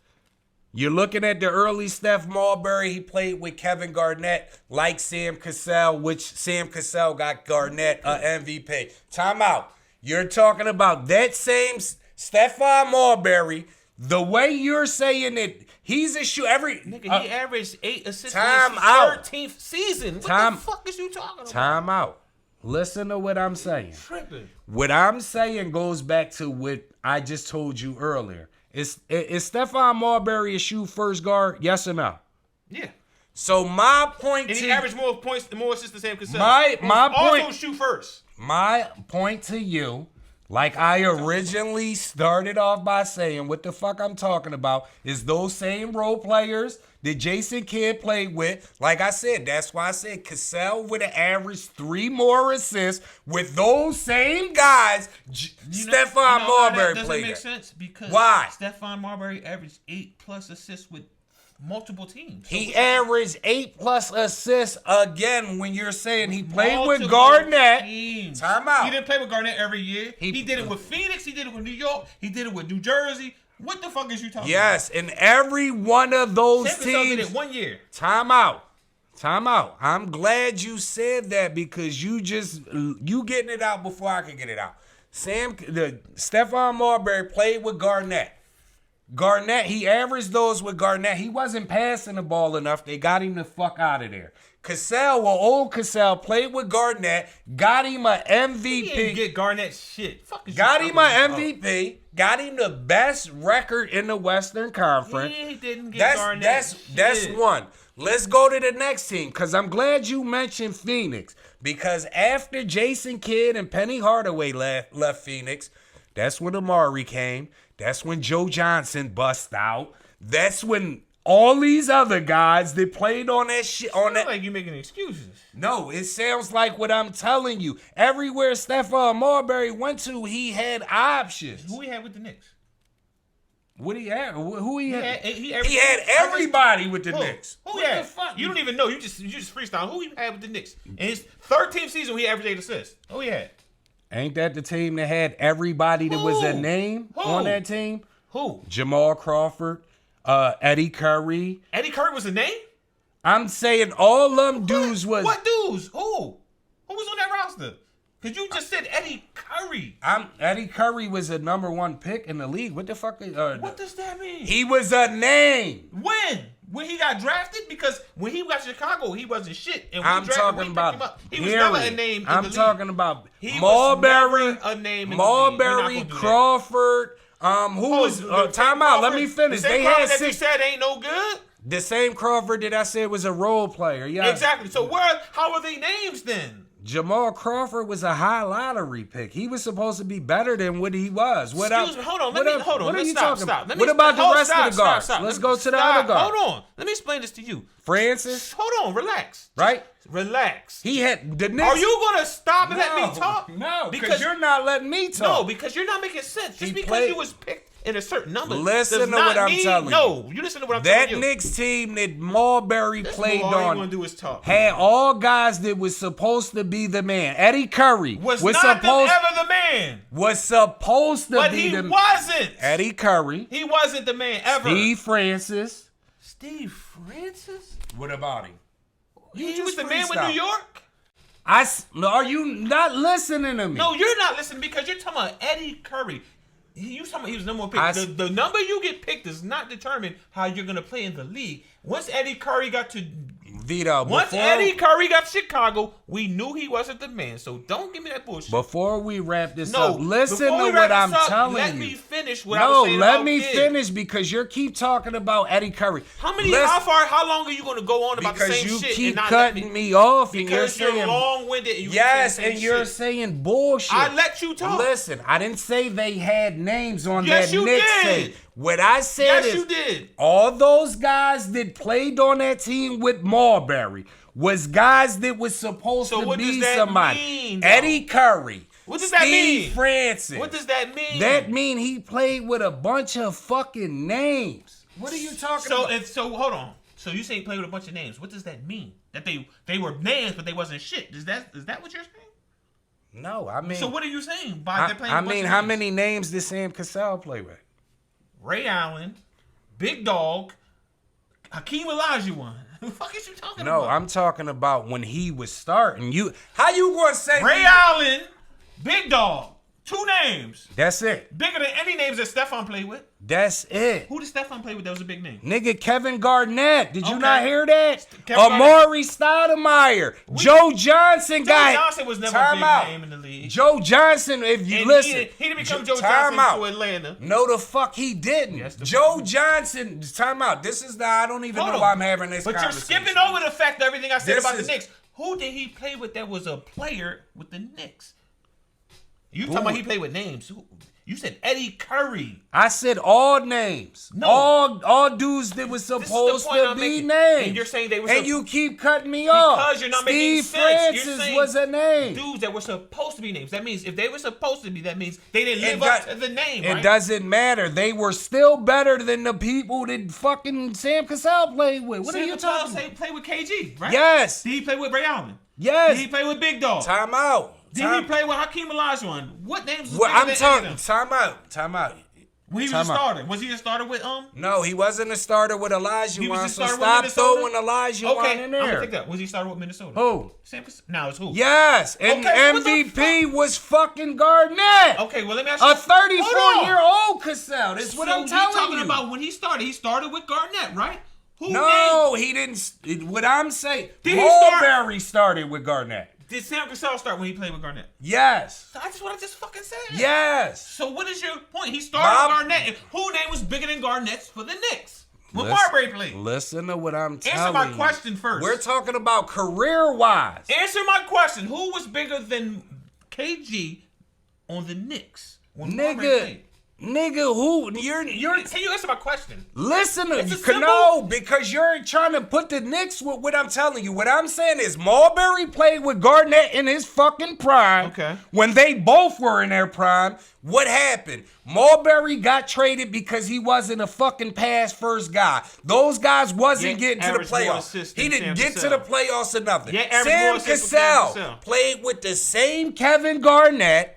You're looking at the early Steph Marbury. He played with Kevin Garnett, like Sam Cassell, which Sam Cassell got Garnett MVP. Time out. You're talking about that same Stephon Marbury. The way you're saying it, he's a shoe every. Nigga, he averaged 8 assists time in his out. 13th season. What Time- the fuck is you talking about? Time out. Listen to what I'm saying. Tripping. What I'm saying goes back to what I just told you earlier. Is Stephon Marbury a shoe first guard? Yes or no? Yeah. So my point And to he averaged more points, more assists than Sam Cassell. My also point- shoot first. my point to you, like I originally started off by saying, what the fuck I'm talking about is those same role players that Jason Kidd played with. Like I said, that's why I said Cassell would have averaged 3 more assists with those same guys. Stephon Marbury that played doesn't make that. sense because Why? Stephon Marbury averaged 8+ assists with multiple teams. So He averaged 8+ assists again when you're saying he played with multiple Garnett. teams. Time out. He didn't play with Garnett every year. He- He did it with Phoenix. He did it with New York. He did it with New Jersey. What the fuck is you talking Yes, and every one of those about? Sam Cassell did teams. it 1 year. Time out. Time out. I'm glad you said that because you getting it out before I could get it out. Stephon Marbury played with Garnett. Garnett, he averaged those with Garnett. He wasn't passing the ball enough. They got him the fuck out of there. Old Cassell played with Garnett, got him an MVP. He didn't get Garnett shit. Got him an MVP. Got him the best record in the Western Conference. He didn't get Garnett. That's one. Let's go to the next team, because I'm glad you mentioned Phoenix. Because after Jason Kidd and Penny Hardaway left Phoenix, that's when Amari came. That's when Joe Johnson bust out. That's when all these other guys that played on that shit. Like you making excuses. No, it sounds like what I'm telling you. Everywhere Stephon Marbury went to, he had options. Who he had with the Knicks? What he had? Who he had? He had everybody with the Knicks. Who he had? The fuck? You don't even know. You just freestyle. Who he had with the Knicks? In his 13th season, he averaged 8 assists. Who he had? Ain't that the team that had everybody that was a name on that team? Who? Jamal Crawford, Eddie Curry. Eddie Curry was a name? I'm saying all them dudes was. What dudes? Who? Who was on that roster? Because you just said Eddie Curry. Eddie Curry was a number 1 pick in the league. What the fuck? What does that mean? He was a name. When? When he got drafted? Because when he got to Chicago, he wasn't shit. And I'm talking about. He was never a name. I'm talking about he Marbury. Was never a name. Marbury, Crawford. Who was? Time out. Let me finish. They had 6. You said ain't no good. The same Crawford that I said was a role player. Yeah. Exactly. So how are they names then? Jamal Crawford was a high lottery pick. He was supposed to be better than what he was. Excuse me. Hold on. What are you talking about? What about the rest of the guards? Let's go to the other guards. Hold on. Let me explain this to you. Francis. Hold on. Relax. Right? Relax. He had the Knicks. Are you going to stop and let me talk? No, because you're not letting me talk. No, because you're not making sense. Just because you was picked in a certain number. Listen to what I'm telling you. No, you listen to what I'm telling you. That Knicks team that Marbury played on all you want to do is talk. Had all guys that was supposed to be the man. Eddie Curry was not ever the man. Was supposed to be the man. But he wasn't. Eddie Curry. He wasn't the man ever. Steve Francis. Steve Francis? What about him? He was the man with New York? Are you not listening to me? No, you're not listening because you're talking about Eddie Curry. He was number 1 pick. The number you get picked does not determine how you're going to play in the league. Once Eddie Curry got to Vito, Eddie Curry got to Chicago, we knew he wasn't the man. So don't give me that bullshit. Before we wrap this up, listen to what I'm telling you. Let me finish what I was saying. Let me finish because you keep talking about Eddie Curry. How long are you going to go on about the same shit? Because you keep cutting me off and you're saying long-winded. And you're saying bullshit. I let you talk. Listen, I didn't say they had names on that Knicks team. What I said is, you did. All those guys that played on that team with Marbury was guys that was supposed to be somebody. Mean, Eddie Curry. What does that mean? Steve Francis. What does that mean? That mean he played with a bunch of fucking names. What are you talking about? So hold on. So you say he played with a bunch of names. What does that mean? That they were names, but they wasn't shit. Is that what you're saying? No, I mean. So what are you saying by playing? I mean, how many names did Sam Cassell play with? Ray Allen, Big Dog, Hakeem Olajuwon. Who the fuck is you talking about? No, I'm talking about when he was starting. How you gonna say Ray Allen, Big Dog, 2 names. That's it. Bigger than any names that Stephon played with. That's it. Who did Stephon play with that was a big name? Nigga, Kevin Garnett. Did you not hear that? Kevin Amari Stoudemire. Joe Johnson got. Joe Johnson was never a big name in the league. Joe Johnson, if you listen. He didn't become Joe Johnson to Atlanta. No, the fuck he didn't. Yes, Joe Johnson, time out. This is I don't even know why I'm having this conversation. But you're skipping over the fact that everything I said about the Knicks. Who did he play with that was a player with the Knicks? You talking about he played with names. You said Eddie Curry. I said all names. No. All dudes that was supposed to be names. And you're saying they were and you keep cutting me off. Because you're not making sense. Steve Francis was a name. Dudes that were supposed to be names. That means if they were supposed to be, that means they didn't live up to the name, right? It doesn't matter. They were still better than the people that fucking Sam Cassell played with. What are you talking about? Played with KG, right? Yes. Did he play with Ray Allen? Yes. Did he play with Big Dog? Time out. Did he play with Hakeem Olajuwon? What names was I'm talking. Time out. When he was a starter. Was he a starter with No, he wasn't a starter with Elijah He was Wan. a So starter with stop Minnesota? throwing Elijah Wan in there. I'm gonna take that. Was he started with Minnesota? Who? No, it's who? Yes, and Okay, so what the MVP was fucking Garnett. Okay, well let me ask you. A 34-year-old Cassell. That's what I'm telling you. Talking about when he started with Garnett, right? No, he didn't. What I'm saying, Mulberry started with Garnett. Did Sam Cassell start when he played with Garnett? Yes. That's what I just fucking said. Yes. So what is your point? He started with Garnett. And whose name was bigger than Garnett's for the Knicks? When Marbury played. Listen to what I'm telling you. Answer my question first. We're talking about career-wise. Answer my question. Who was bigger than KG on the Knicks when Marbury played? Nigga, who you're Can you answer my question? Listen, no, because you're trying to put the Knicks with what I'm telling you. What I'm saying is Marbury played with Garnett in his fucking prime. Okay. When they both were in their prime, what happened? Marbury got traded because he wasn't a fucking pass first guy. Those guys wasn't getting to the playoffs. He didn't get to the playoffs or nothing. Sam Cassell played with the same Kevin Garnett.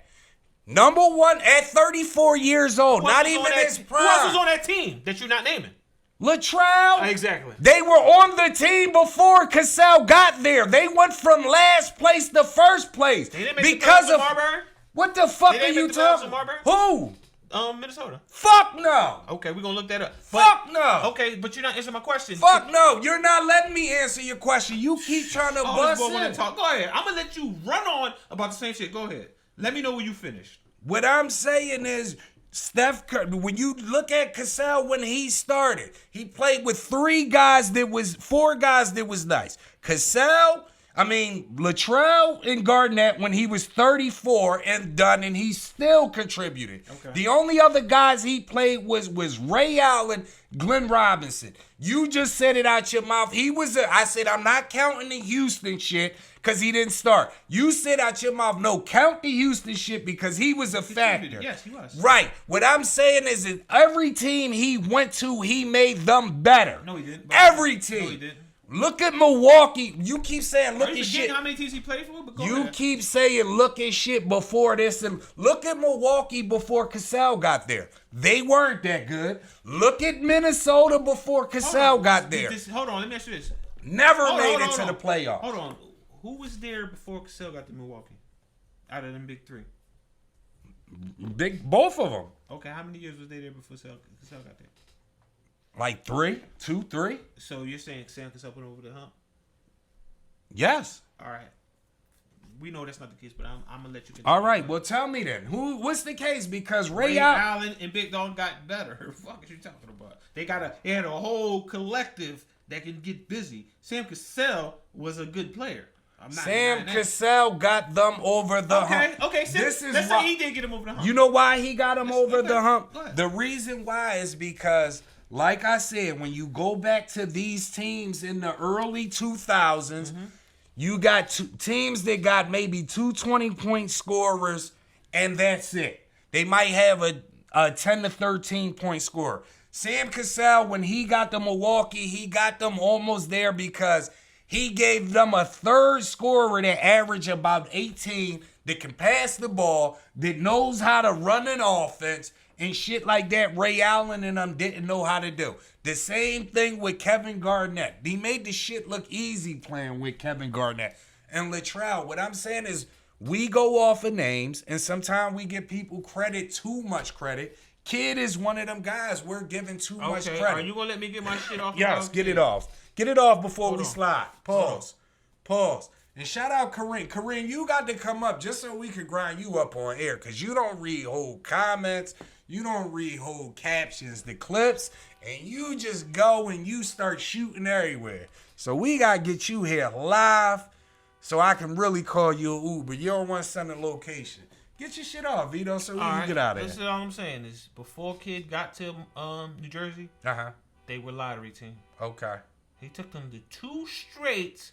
Number one at 34 years old, not even his prime. Who else was on that team that you're not naming? Latrell. Exactly. They were on the team before Cassell got there. They went from last place to first place. They didn't make because the of Marbury? What the fuck are you talking about? Who? Minnesota. Fuck no. Okay, we're gonna look that up. Fuck no. Okay, but you're not answering my question. Fuck no. You're not letting me answer your question. You keep trying to bust in. Go ahead. I'm gonna let you run on about the same shit. Go ahead. Let me know when you finished. What I'm saying is, Steph Curry, when you look at Cassell when he started, he played with four guys that was nice. Latrell and Garnett when he was 34 and done, and he still contributed. Okay. The only other guys he played was Ray Allen, Glenn Robinson. You just said it out your mouth. I said, I'm not counting the Houston shit because he didn't start. You said out your mouth, no, count the Houston shit because he was a factor. Yes, he was. Right. What I'm saying is that every team he went to, he made them better. No, he didn't. Every team. No, he didn't. Look at Milwaukee. You keep saying look at shit. How many teams he played for? You keep saying look at shit before this, and look at Milwaukee before Cassell got there. They weren't that good. Look at Minnesota before Cassell got there. Hold on, let me ask you this. Never made it to the playoffs. Hold on. Who was there before Cassell got to Milwaukee? Out of them big three. Both of them. Okay, how many years was they there before Cassell got there? Like 3. So you're saying Sam Cassell put over the hump? Yes. All right. We know that's not the case, but I'm gonna let you continue. All right. Well, tell me then. What's the case? Because Ray Allen and Big Dog got better. What the fuck is you talking about? They had a whole collective that can get busy. Sam Cassell was a good player. Sam Cassell got them over the hump. Okay. Let's say he did get him over the hump. You know why he got him over the hump? The reason why is because, like I said, when you go back to these teams in the early 2000s, you got teams that got maybe 2 20-point scorers, and that's it. They might have a 10 to 13-point scorer. Sam Cassell, when he got to Milwaukee, he got them almost there because he gave them a third scorer that averaged about 18, that can pass the ball, that knows how to run an offense, and shit like that Ray Allen and them didn't know how to do. The same thing with Kevin Garnett. He made the shit look easy playing with Kevin Garnett. And Latrell, what I'm saying is we go off of names, and sometimes we give people too much credit. Kid is one of them guys we're giving too much credit. Are you going to let me get my shit off? Yes, get it off. Get it off before we slide. Pause. And shout out Kareem. Kareem, you got to come up just so we could grind you up on air because you don't read whole comments. You don't read whole captions, the clips, and you just go and you start shooting everywhere. So we got to get you here live so I can really call you an Uber. You don't want to send a location. Get your shit off, Vito, so we can get out of here. This is all I'm saying is before Kid got to New Jersey, they were lottery team. Okay. He took them to 2 straight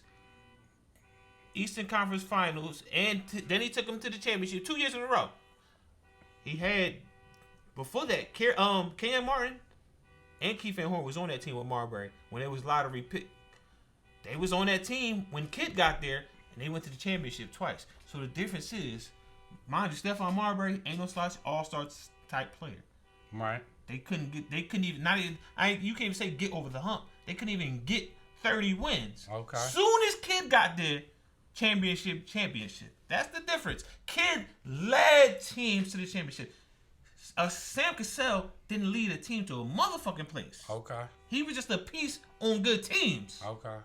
Eastern Conference Finals, and then he took them to the championship 2 years in a row. He had, before that, Kenyon Martin and Keith Van Horn was on that team with Marbury when it was lottery pick. They was on that team when Kid got there, and they went to the championship twice. So the difference is, mind you, Stephon Marbury ain't no all-star type player. Right. They couldn't even. Not even. You can't even say get over the hump. They couldn't even get 30 wins. Okay. Soon as Kid got there, championship. That's the difference. Kid led teams to the championship. Sam Cassell didn't lead a team to a motherfucking place. Okay. He was just a piece on good teams. Okay.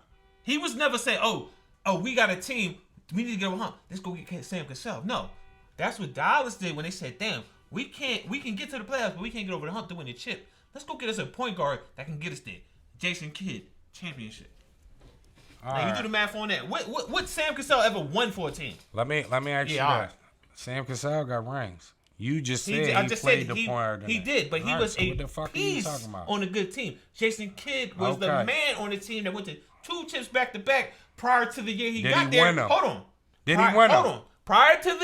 He was never saying, oh, we got a team. We need to get over hump. Let's go get Sam Cassell. No. That's what Dallas did when they said, damn, we can get to the playoffs, but we can't get over the hump to win the chip. Let's go get us a point guard that can get us there. Jason Kidd, championship. Now, you do the math on that. What Sam Cassell ever won for a team? Let me ask you that. Sam Cassell got rings. You just said he played the point. He did, but he was a what the fuck piece are you talking about? on a good team. Jason Kidd was the man on the team that went to 2 chips back to back prior to the year he got there. Hold on. Did he win them? Hold on. Prior to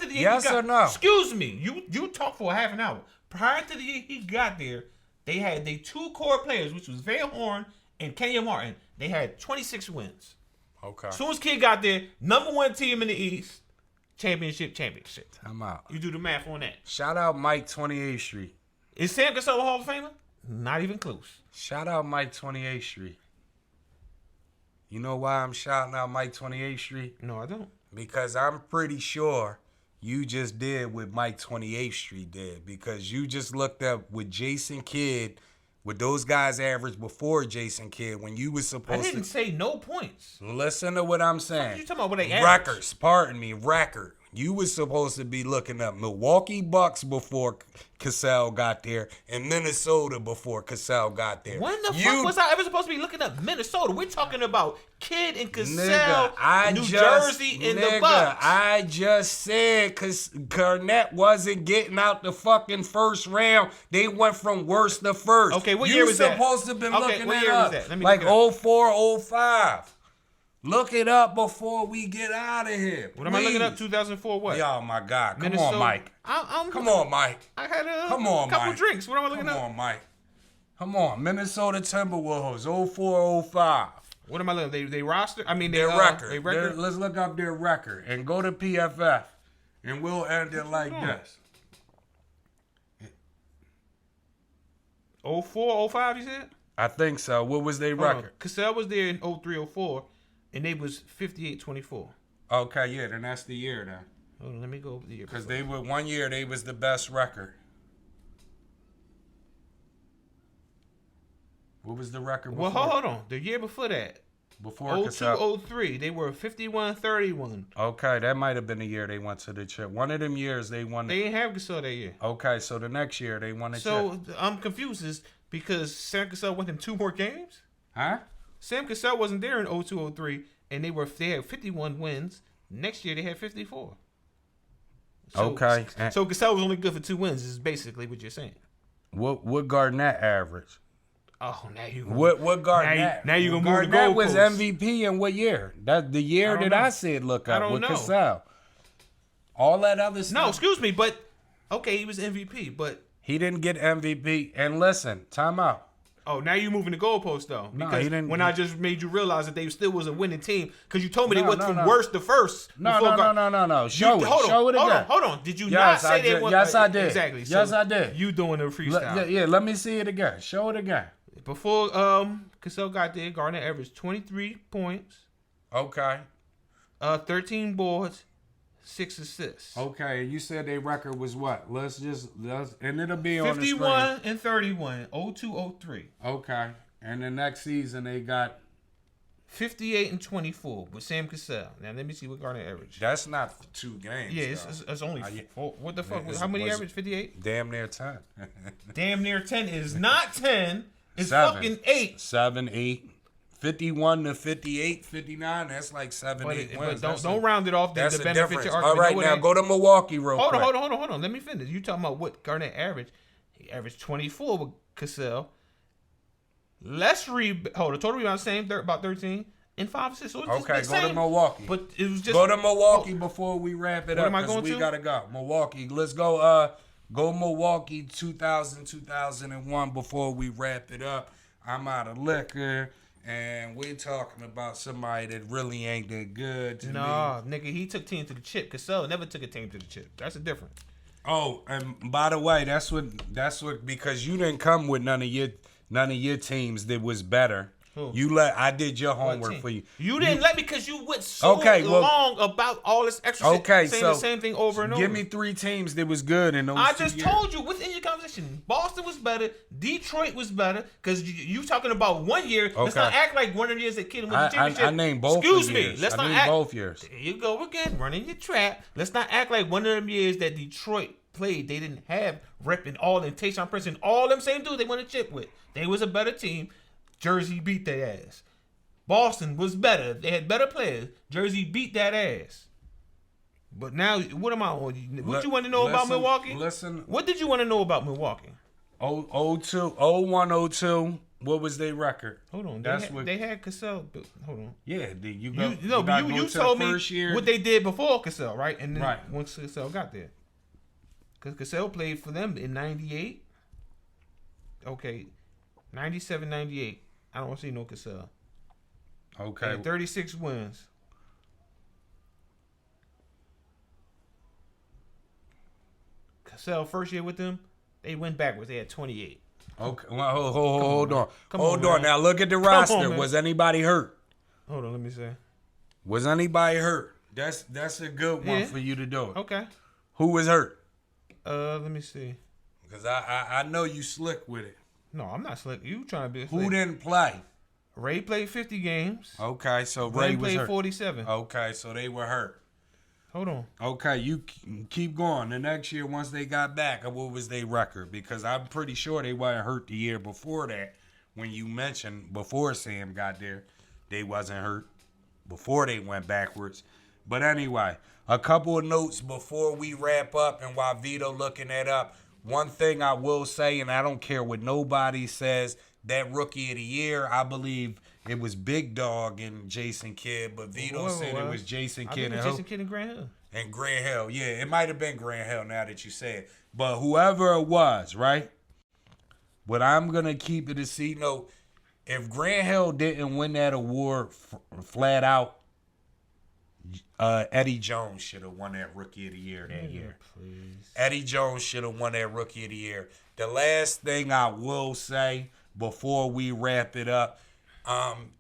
the year yes he got or no? Excuse me. You talked for a half an hour. Prior to the year he got there, they had 2 core players, which was Van Horn and Kenya Martin. They had 26 wins. Okay. As soon as Kid got there, number 1 team in the East, championship. I'm out. You do the math on that. Shout out Mike 28th Street. Is Sam Cassell a Hall of Famer? Not even close. Shout out Mike 28th Street. You know why I'm shouting out Mike 28th Street? No, I don't. Because I'm pretty sure you just did what Mike 28th Street did. Because you just looked up with Jason Kidd, with those guys averaged before Jason Kidd, when you was supposed to... I didn't say no points. Listen to what I'm saying. What you talking about what they averaged? Records, pardon me, record. You was supposed to be looking up Milwaukee Bucks before Cassell got there and Minnesota before Cassell got there. When the fuck was I ever supposed to be looking up Minnesota? We're talking about Kidd and Cassell, New Jersey, and the Bucks. I just said because Garnett wasn't getting out the fucking first round. They went from worst to first. Okay, what year was that? You supposed to have been looking what that year up. Was that? Let me like look it 04, 05. Look it up before we get out of here. What am I looking up? 2004 what? Oh, my God. Come Minnesota? on, Mike. Come on, Mike. I had a Come on, couple Mike. drinks. What am I looking up? Come on, Mike. Come on. Minnesota Timberwolves, 04, 05. What am I looking at? They roster? I mean, their record. Their record? Let's look up their record and go to PFF. And we'll end it like this. 04, 05, you said? I think so. What was their record? Cassell was there in 03, 04, and they was 58-24. Okay, yeah, then that's the year then. Hold on, let me go over the year. Because they were 1 year, they was the best record. What was the record before? Well, hold on. The year before that. Before Cassell. 02-03, they were 51-31. Okay, that might have been the year they went to the chip. One of them years they won. They didn't have Cassell that year. Okay, so the next year they won the chip. So I'm confused. Is because Sam Cassell went them 2 more games? Huh? Sam Cassell wasn't there in 02-03, and they had 51 wins. Next year they had 54. So, okay. So Cassell was only good for 2 wins. Is basically what you're saying. What Garnett average? Oh, now you. What Garnett? Now you gonna move the Garnett was goalposts. MVP in what year? That the year that I said look up with Cassell. All that other stuff. No, excuse me, but okay, he was MVP, but he didn't get MVP. And listen, time out. Oh, now you moving the goalpost though. No, because he didn't. When I just made you realize that they still was a winning team, because you told me they went from no. worst to first. No. Show it again. Hold on. Did you not say they went? Yes, I did. Exactly. Yes, so I did. You doing a freestyle? Yeah. Let me see it again. Show it again. Before Cassell got there, Garnett averaged 23 points. Okay. 13 boards, 6 assists. Okay, you said their record was what? And it'll be on the screen. 51 and 31, 02-03. Okay. And the next season they got 58 and 24 with Sam Cassell. Now let me see what Garnett averaged. That's not 2 games. Yeah, it's only 4. What the fuck? How many average? 58? Damn near 10. Damn near 10 is not 10. It's 7. Fucking 8. 7, 8. 51 to 58, 59. That's like 7, 8 wins. But don't round it off. That's the the benefit difference. your All right, now go to Milwaukee real quick. Hold on. Let me finish. You talking about what Garnett averaged? He averaged 24 with Cassell. Total rebounds same, about 13 and 5 assists. So okay, go to Milwaukee. But it was just go to Milwaukee before we wrap it up. Am I going we to? Gotta go. Milwaukee. Let's go. Go Milwaukee 2000, 2001 before we wrap it up. I'm out of liquor, and we're talking about somebody that really ain't that good to me. Nah, nigga, he took team to the chip. Cassell never took a team to the chip. That's the difference. Oh, and by the way, that's what because you didn't come with none of your teams that was better. Who? I did your homework for you. You didn't let me because you went so long about all this extra shit, saying the same thing over and over. Give me 3 teams that was good in those. I just told you within your conversation, Boston was better, Detroit was better, because you talking about 1 year. Okay. Let's not act like one of the years that kid went to championship. I named both. Excuse me. Years. Let's I not named act. Both years. There you go again, running your trap. Let's not act like one of them years that Detroit played, they didn't have Rep and all and Tayshaun Prince and all them same dudes they won a chip with. They was a better team. Jersey beat their ass. Boston was better. They had better players. Jersey beat that ass. But now, what am I on? What you want to know about Milwaukee? What did you want to know about Milwaukee? 01-02. What was their record? Hold on. They had Cassell. Hold on. Yeah. You told me what they did before Cassell, right? And then once Cassell got there. Because Cassell played for them in 98. Okay. 97, 98. I don't see no Cassell. Okay. 36 wins. Cassell first year with them, they went backwards. They had 28. Okay. Well, hold on. Hold on. Now look at the roster. Was anybody hurt? Hold on. Let me see. Was anybody hurt? That's a good one for you to do. Okay. Who was hurt? Let me see. Because I know you slick with it. No, I'm not slick. You trying to be slick. Who didn't play? Ray played 50 games. Okay, so Ray was played hurt. 47. Okay, so they were hurt. Hold on. Okay, you keep going. The next year, once they got back, what was their record? Because I'm pretty sure they weren't hurt the year before that. When you mentioned before Sam got there, they wasn't hurt before they went backwards. But anyway, a couple of notes before we wrap up, and while Vito looking that up, one thing I will say, and I don't care what nobody says, that rookie of the year, I believe it was Big Dog and Jason Kidd, but Vito said it was Jason Kidd and Jason Kidd and Grant Hill. And Grant Hill, yeah, it might have been Grant Hill now that you say it. But whoever it was, right? But I'm going to keep it a C note. If Grant Hill didn't win that award flat out, Eddie Jones should have won that Rookie of the Year that year. Please. Eddie Jones should have won that Rookie of the Year. The last thing I will say before we wrap it up,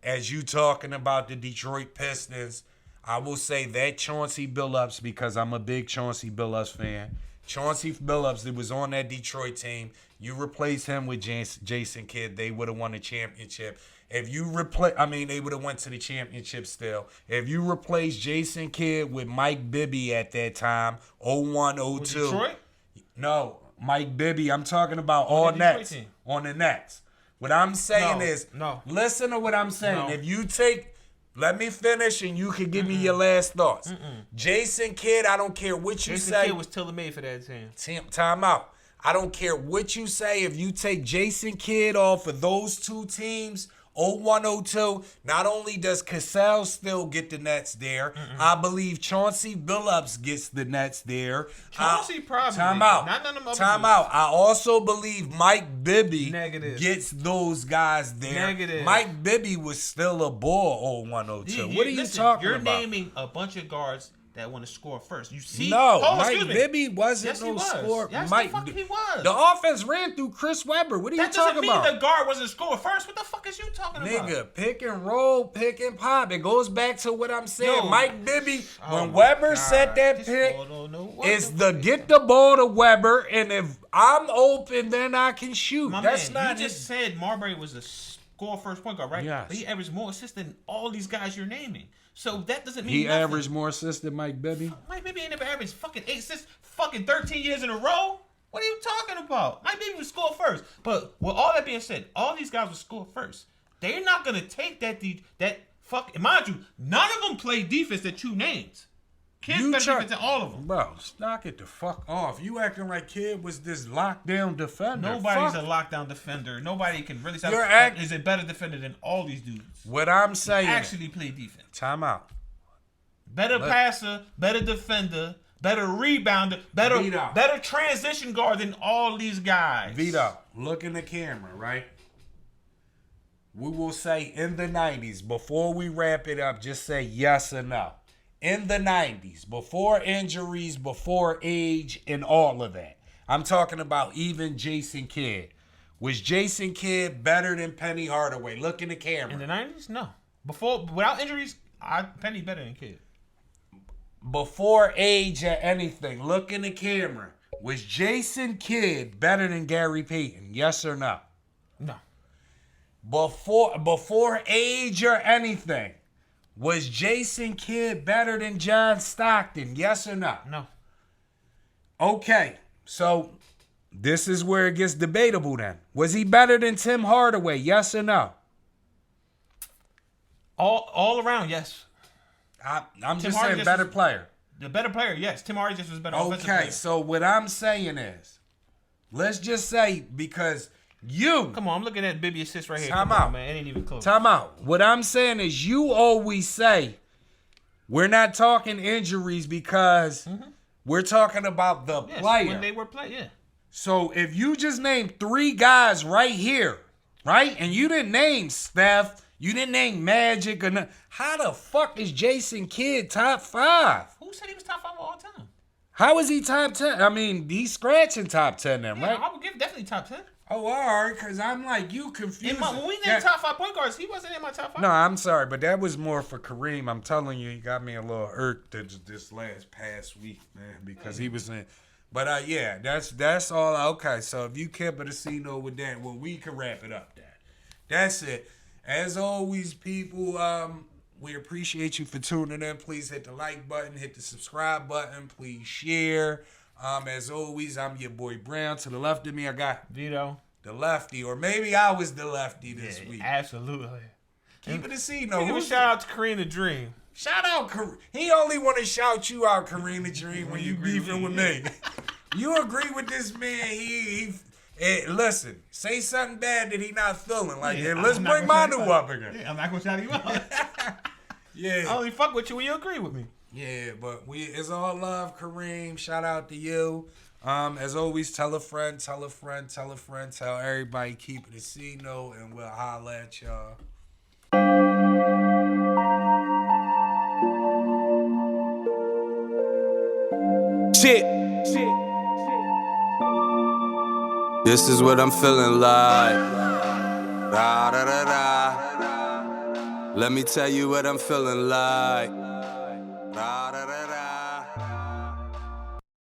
as you talking about the Detroit Pistons, I will say that Chauncey Billups, because I'm a big Chauncey Billups fan. Chauncey Billups, that was on that Detroit team. You replace him with Jason Kidd, they would have won the championship. If you they would have went to the championship still. If you replace Jason Kidd with Mike Bibby at that time, 01-02. Detroit? No, Mike Bibby. I'm talking about all Nets. On the Nets. What I'm saying is, listen to what I'm saying. If you take, let me finish and you can give me your last thoughts. Jason Kidd, I don't care what you say. Jason Kidd was tailor-made for that team. Time out. I don't care what you say. If you take Jason Kidd off of those two teams, 01-02, not only does Cassell still get the Nets there, I believe Chauncey Billups gets the Nets there. Chauncey probably. Time out. Not none of them Time out. I also believe Mike Bibby Negative. gets those guys there. Negative. Mike Bibby was still a ball 01-02. What are you talking about? You're naming a bunch of guards that want to score first. You see? No, Mike Bibby wasn't scorer. Yes, Mike, the fuck he was. The offense ran through Chris Webber. What are you talking about? That doesn't mean the guard wasn't scoring first. What the fuck is you talking about? Nigga, pick and roll, pick and pop. It goes back to what I'm saying. Mike Bibby, when Webber set that pick, it's the get the ball to Webber, and if I'm open, then I can shoot. That's not. You just said Marbury was a score first point guard, right? Yes. But he averaged more assists than all these guys you're naming. So that doesn't mean he nothing. averaged more assists than Mike Bibby. Mike Bibby ain't never averaged fucking 8 assists fucking 13 years in a row. What are you talking about? Mike Bibby would score first. But with all that being said, all these guys would score first. They're not gonna take that fuck. Mind you, none of them play defense that you named. Kid better defense than all of them. Bro, knock it the fuck off. You acting like Kid was this lockdown defender. Nobody's a lockdown defender. Nobody can really say is a better defender than all these dudes. What I'm saying, actually play defense. Time out. Better passer, better defender, better rebounder, better transition guard than all these guys. Vito, look in the camera, right? We will say in the 90s, before we wrap it up, just say yes or no. in the 90s, before injuries, before age, and all of that. I'm talking about even Jason Kidd. Was Jason Kidd better than Penny Hardaway? Look in the camera. In the 90s? No. Without injuries, Penny better than Kidd. Before age or anything, look in the camera. Was Jason Kidd better than Gary Payton? Yes or no? No. Before age or anything, was Jason Kidd better than John Stockton? Yes or no? No. Okay, so this is where it gets debatable then. Was he better than Tim Hardaway? Yes or no? All around, yes. I'm just saying better player. The better player, yes. Tim Hardaway just was better offensive player. Okay, so what I'm saying is, let's just say because you... Come on, I'm looking at Bibby assist right here. Time out. Man. It ain't even close. Time out. What I'm saying is you always say we're not talking injuries because we're talking about the player. When they were playing, yeah. So if you just named 3 guys right here, right? And you didn't name Steph, you didn't name Magic, or nothing. How the fuck is Jason Kidd top 5? Who said he was top 5 all time? How is he top 10? I mean, he's scratching top 10 then, right? I would give definitely top 10. Oh, all right, because I'm like, you confused. When we named top 5 point guards, he wasn't in my top 5. No, I'm sorry, but that was more for Kareem. I'm telling you, he got me a little irked this past week, man, because he was in. But yeah, that's all. Okay, so if you kept it a C-note with that, well, we can wrap it up then. That's it. As always, people, we appreciate you for tuning in. Please hit the like button, hit the subscribe button. Please share. As always, I'm your boy Brown. To the left of me, I got Vito, the lefty, or maybe I was the lefty this week. Absolutely. Keep it a C-note. Give a shout out to Kareem the Dream. Shout out Kareem. He only want to shout you out, Kareem the Dream, when you beefing with me. You agree with this man? Listen, say something bad that he not feeling. Like, let's bring Manu up again. Yeah, I'm not gonna shout him out. Yeah. I only fuck with you when you agree with me. Yeah, but it's all love, Kareem. Shout out to you. As always, tell a friend, tell a friend, tell a friend, tell everybody. Keep it a C-note, and we'll holla at y'all. Shit. This is what I'm feeling like. Da da da da. Let me tell you what I'm feeling like. Da da da da.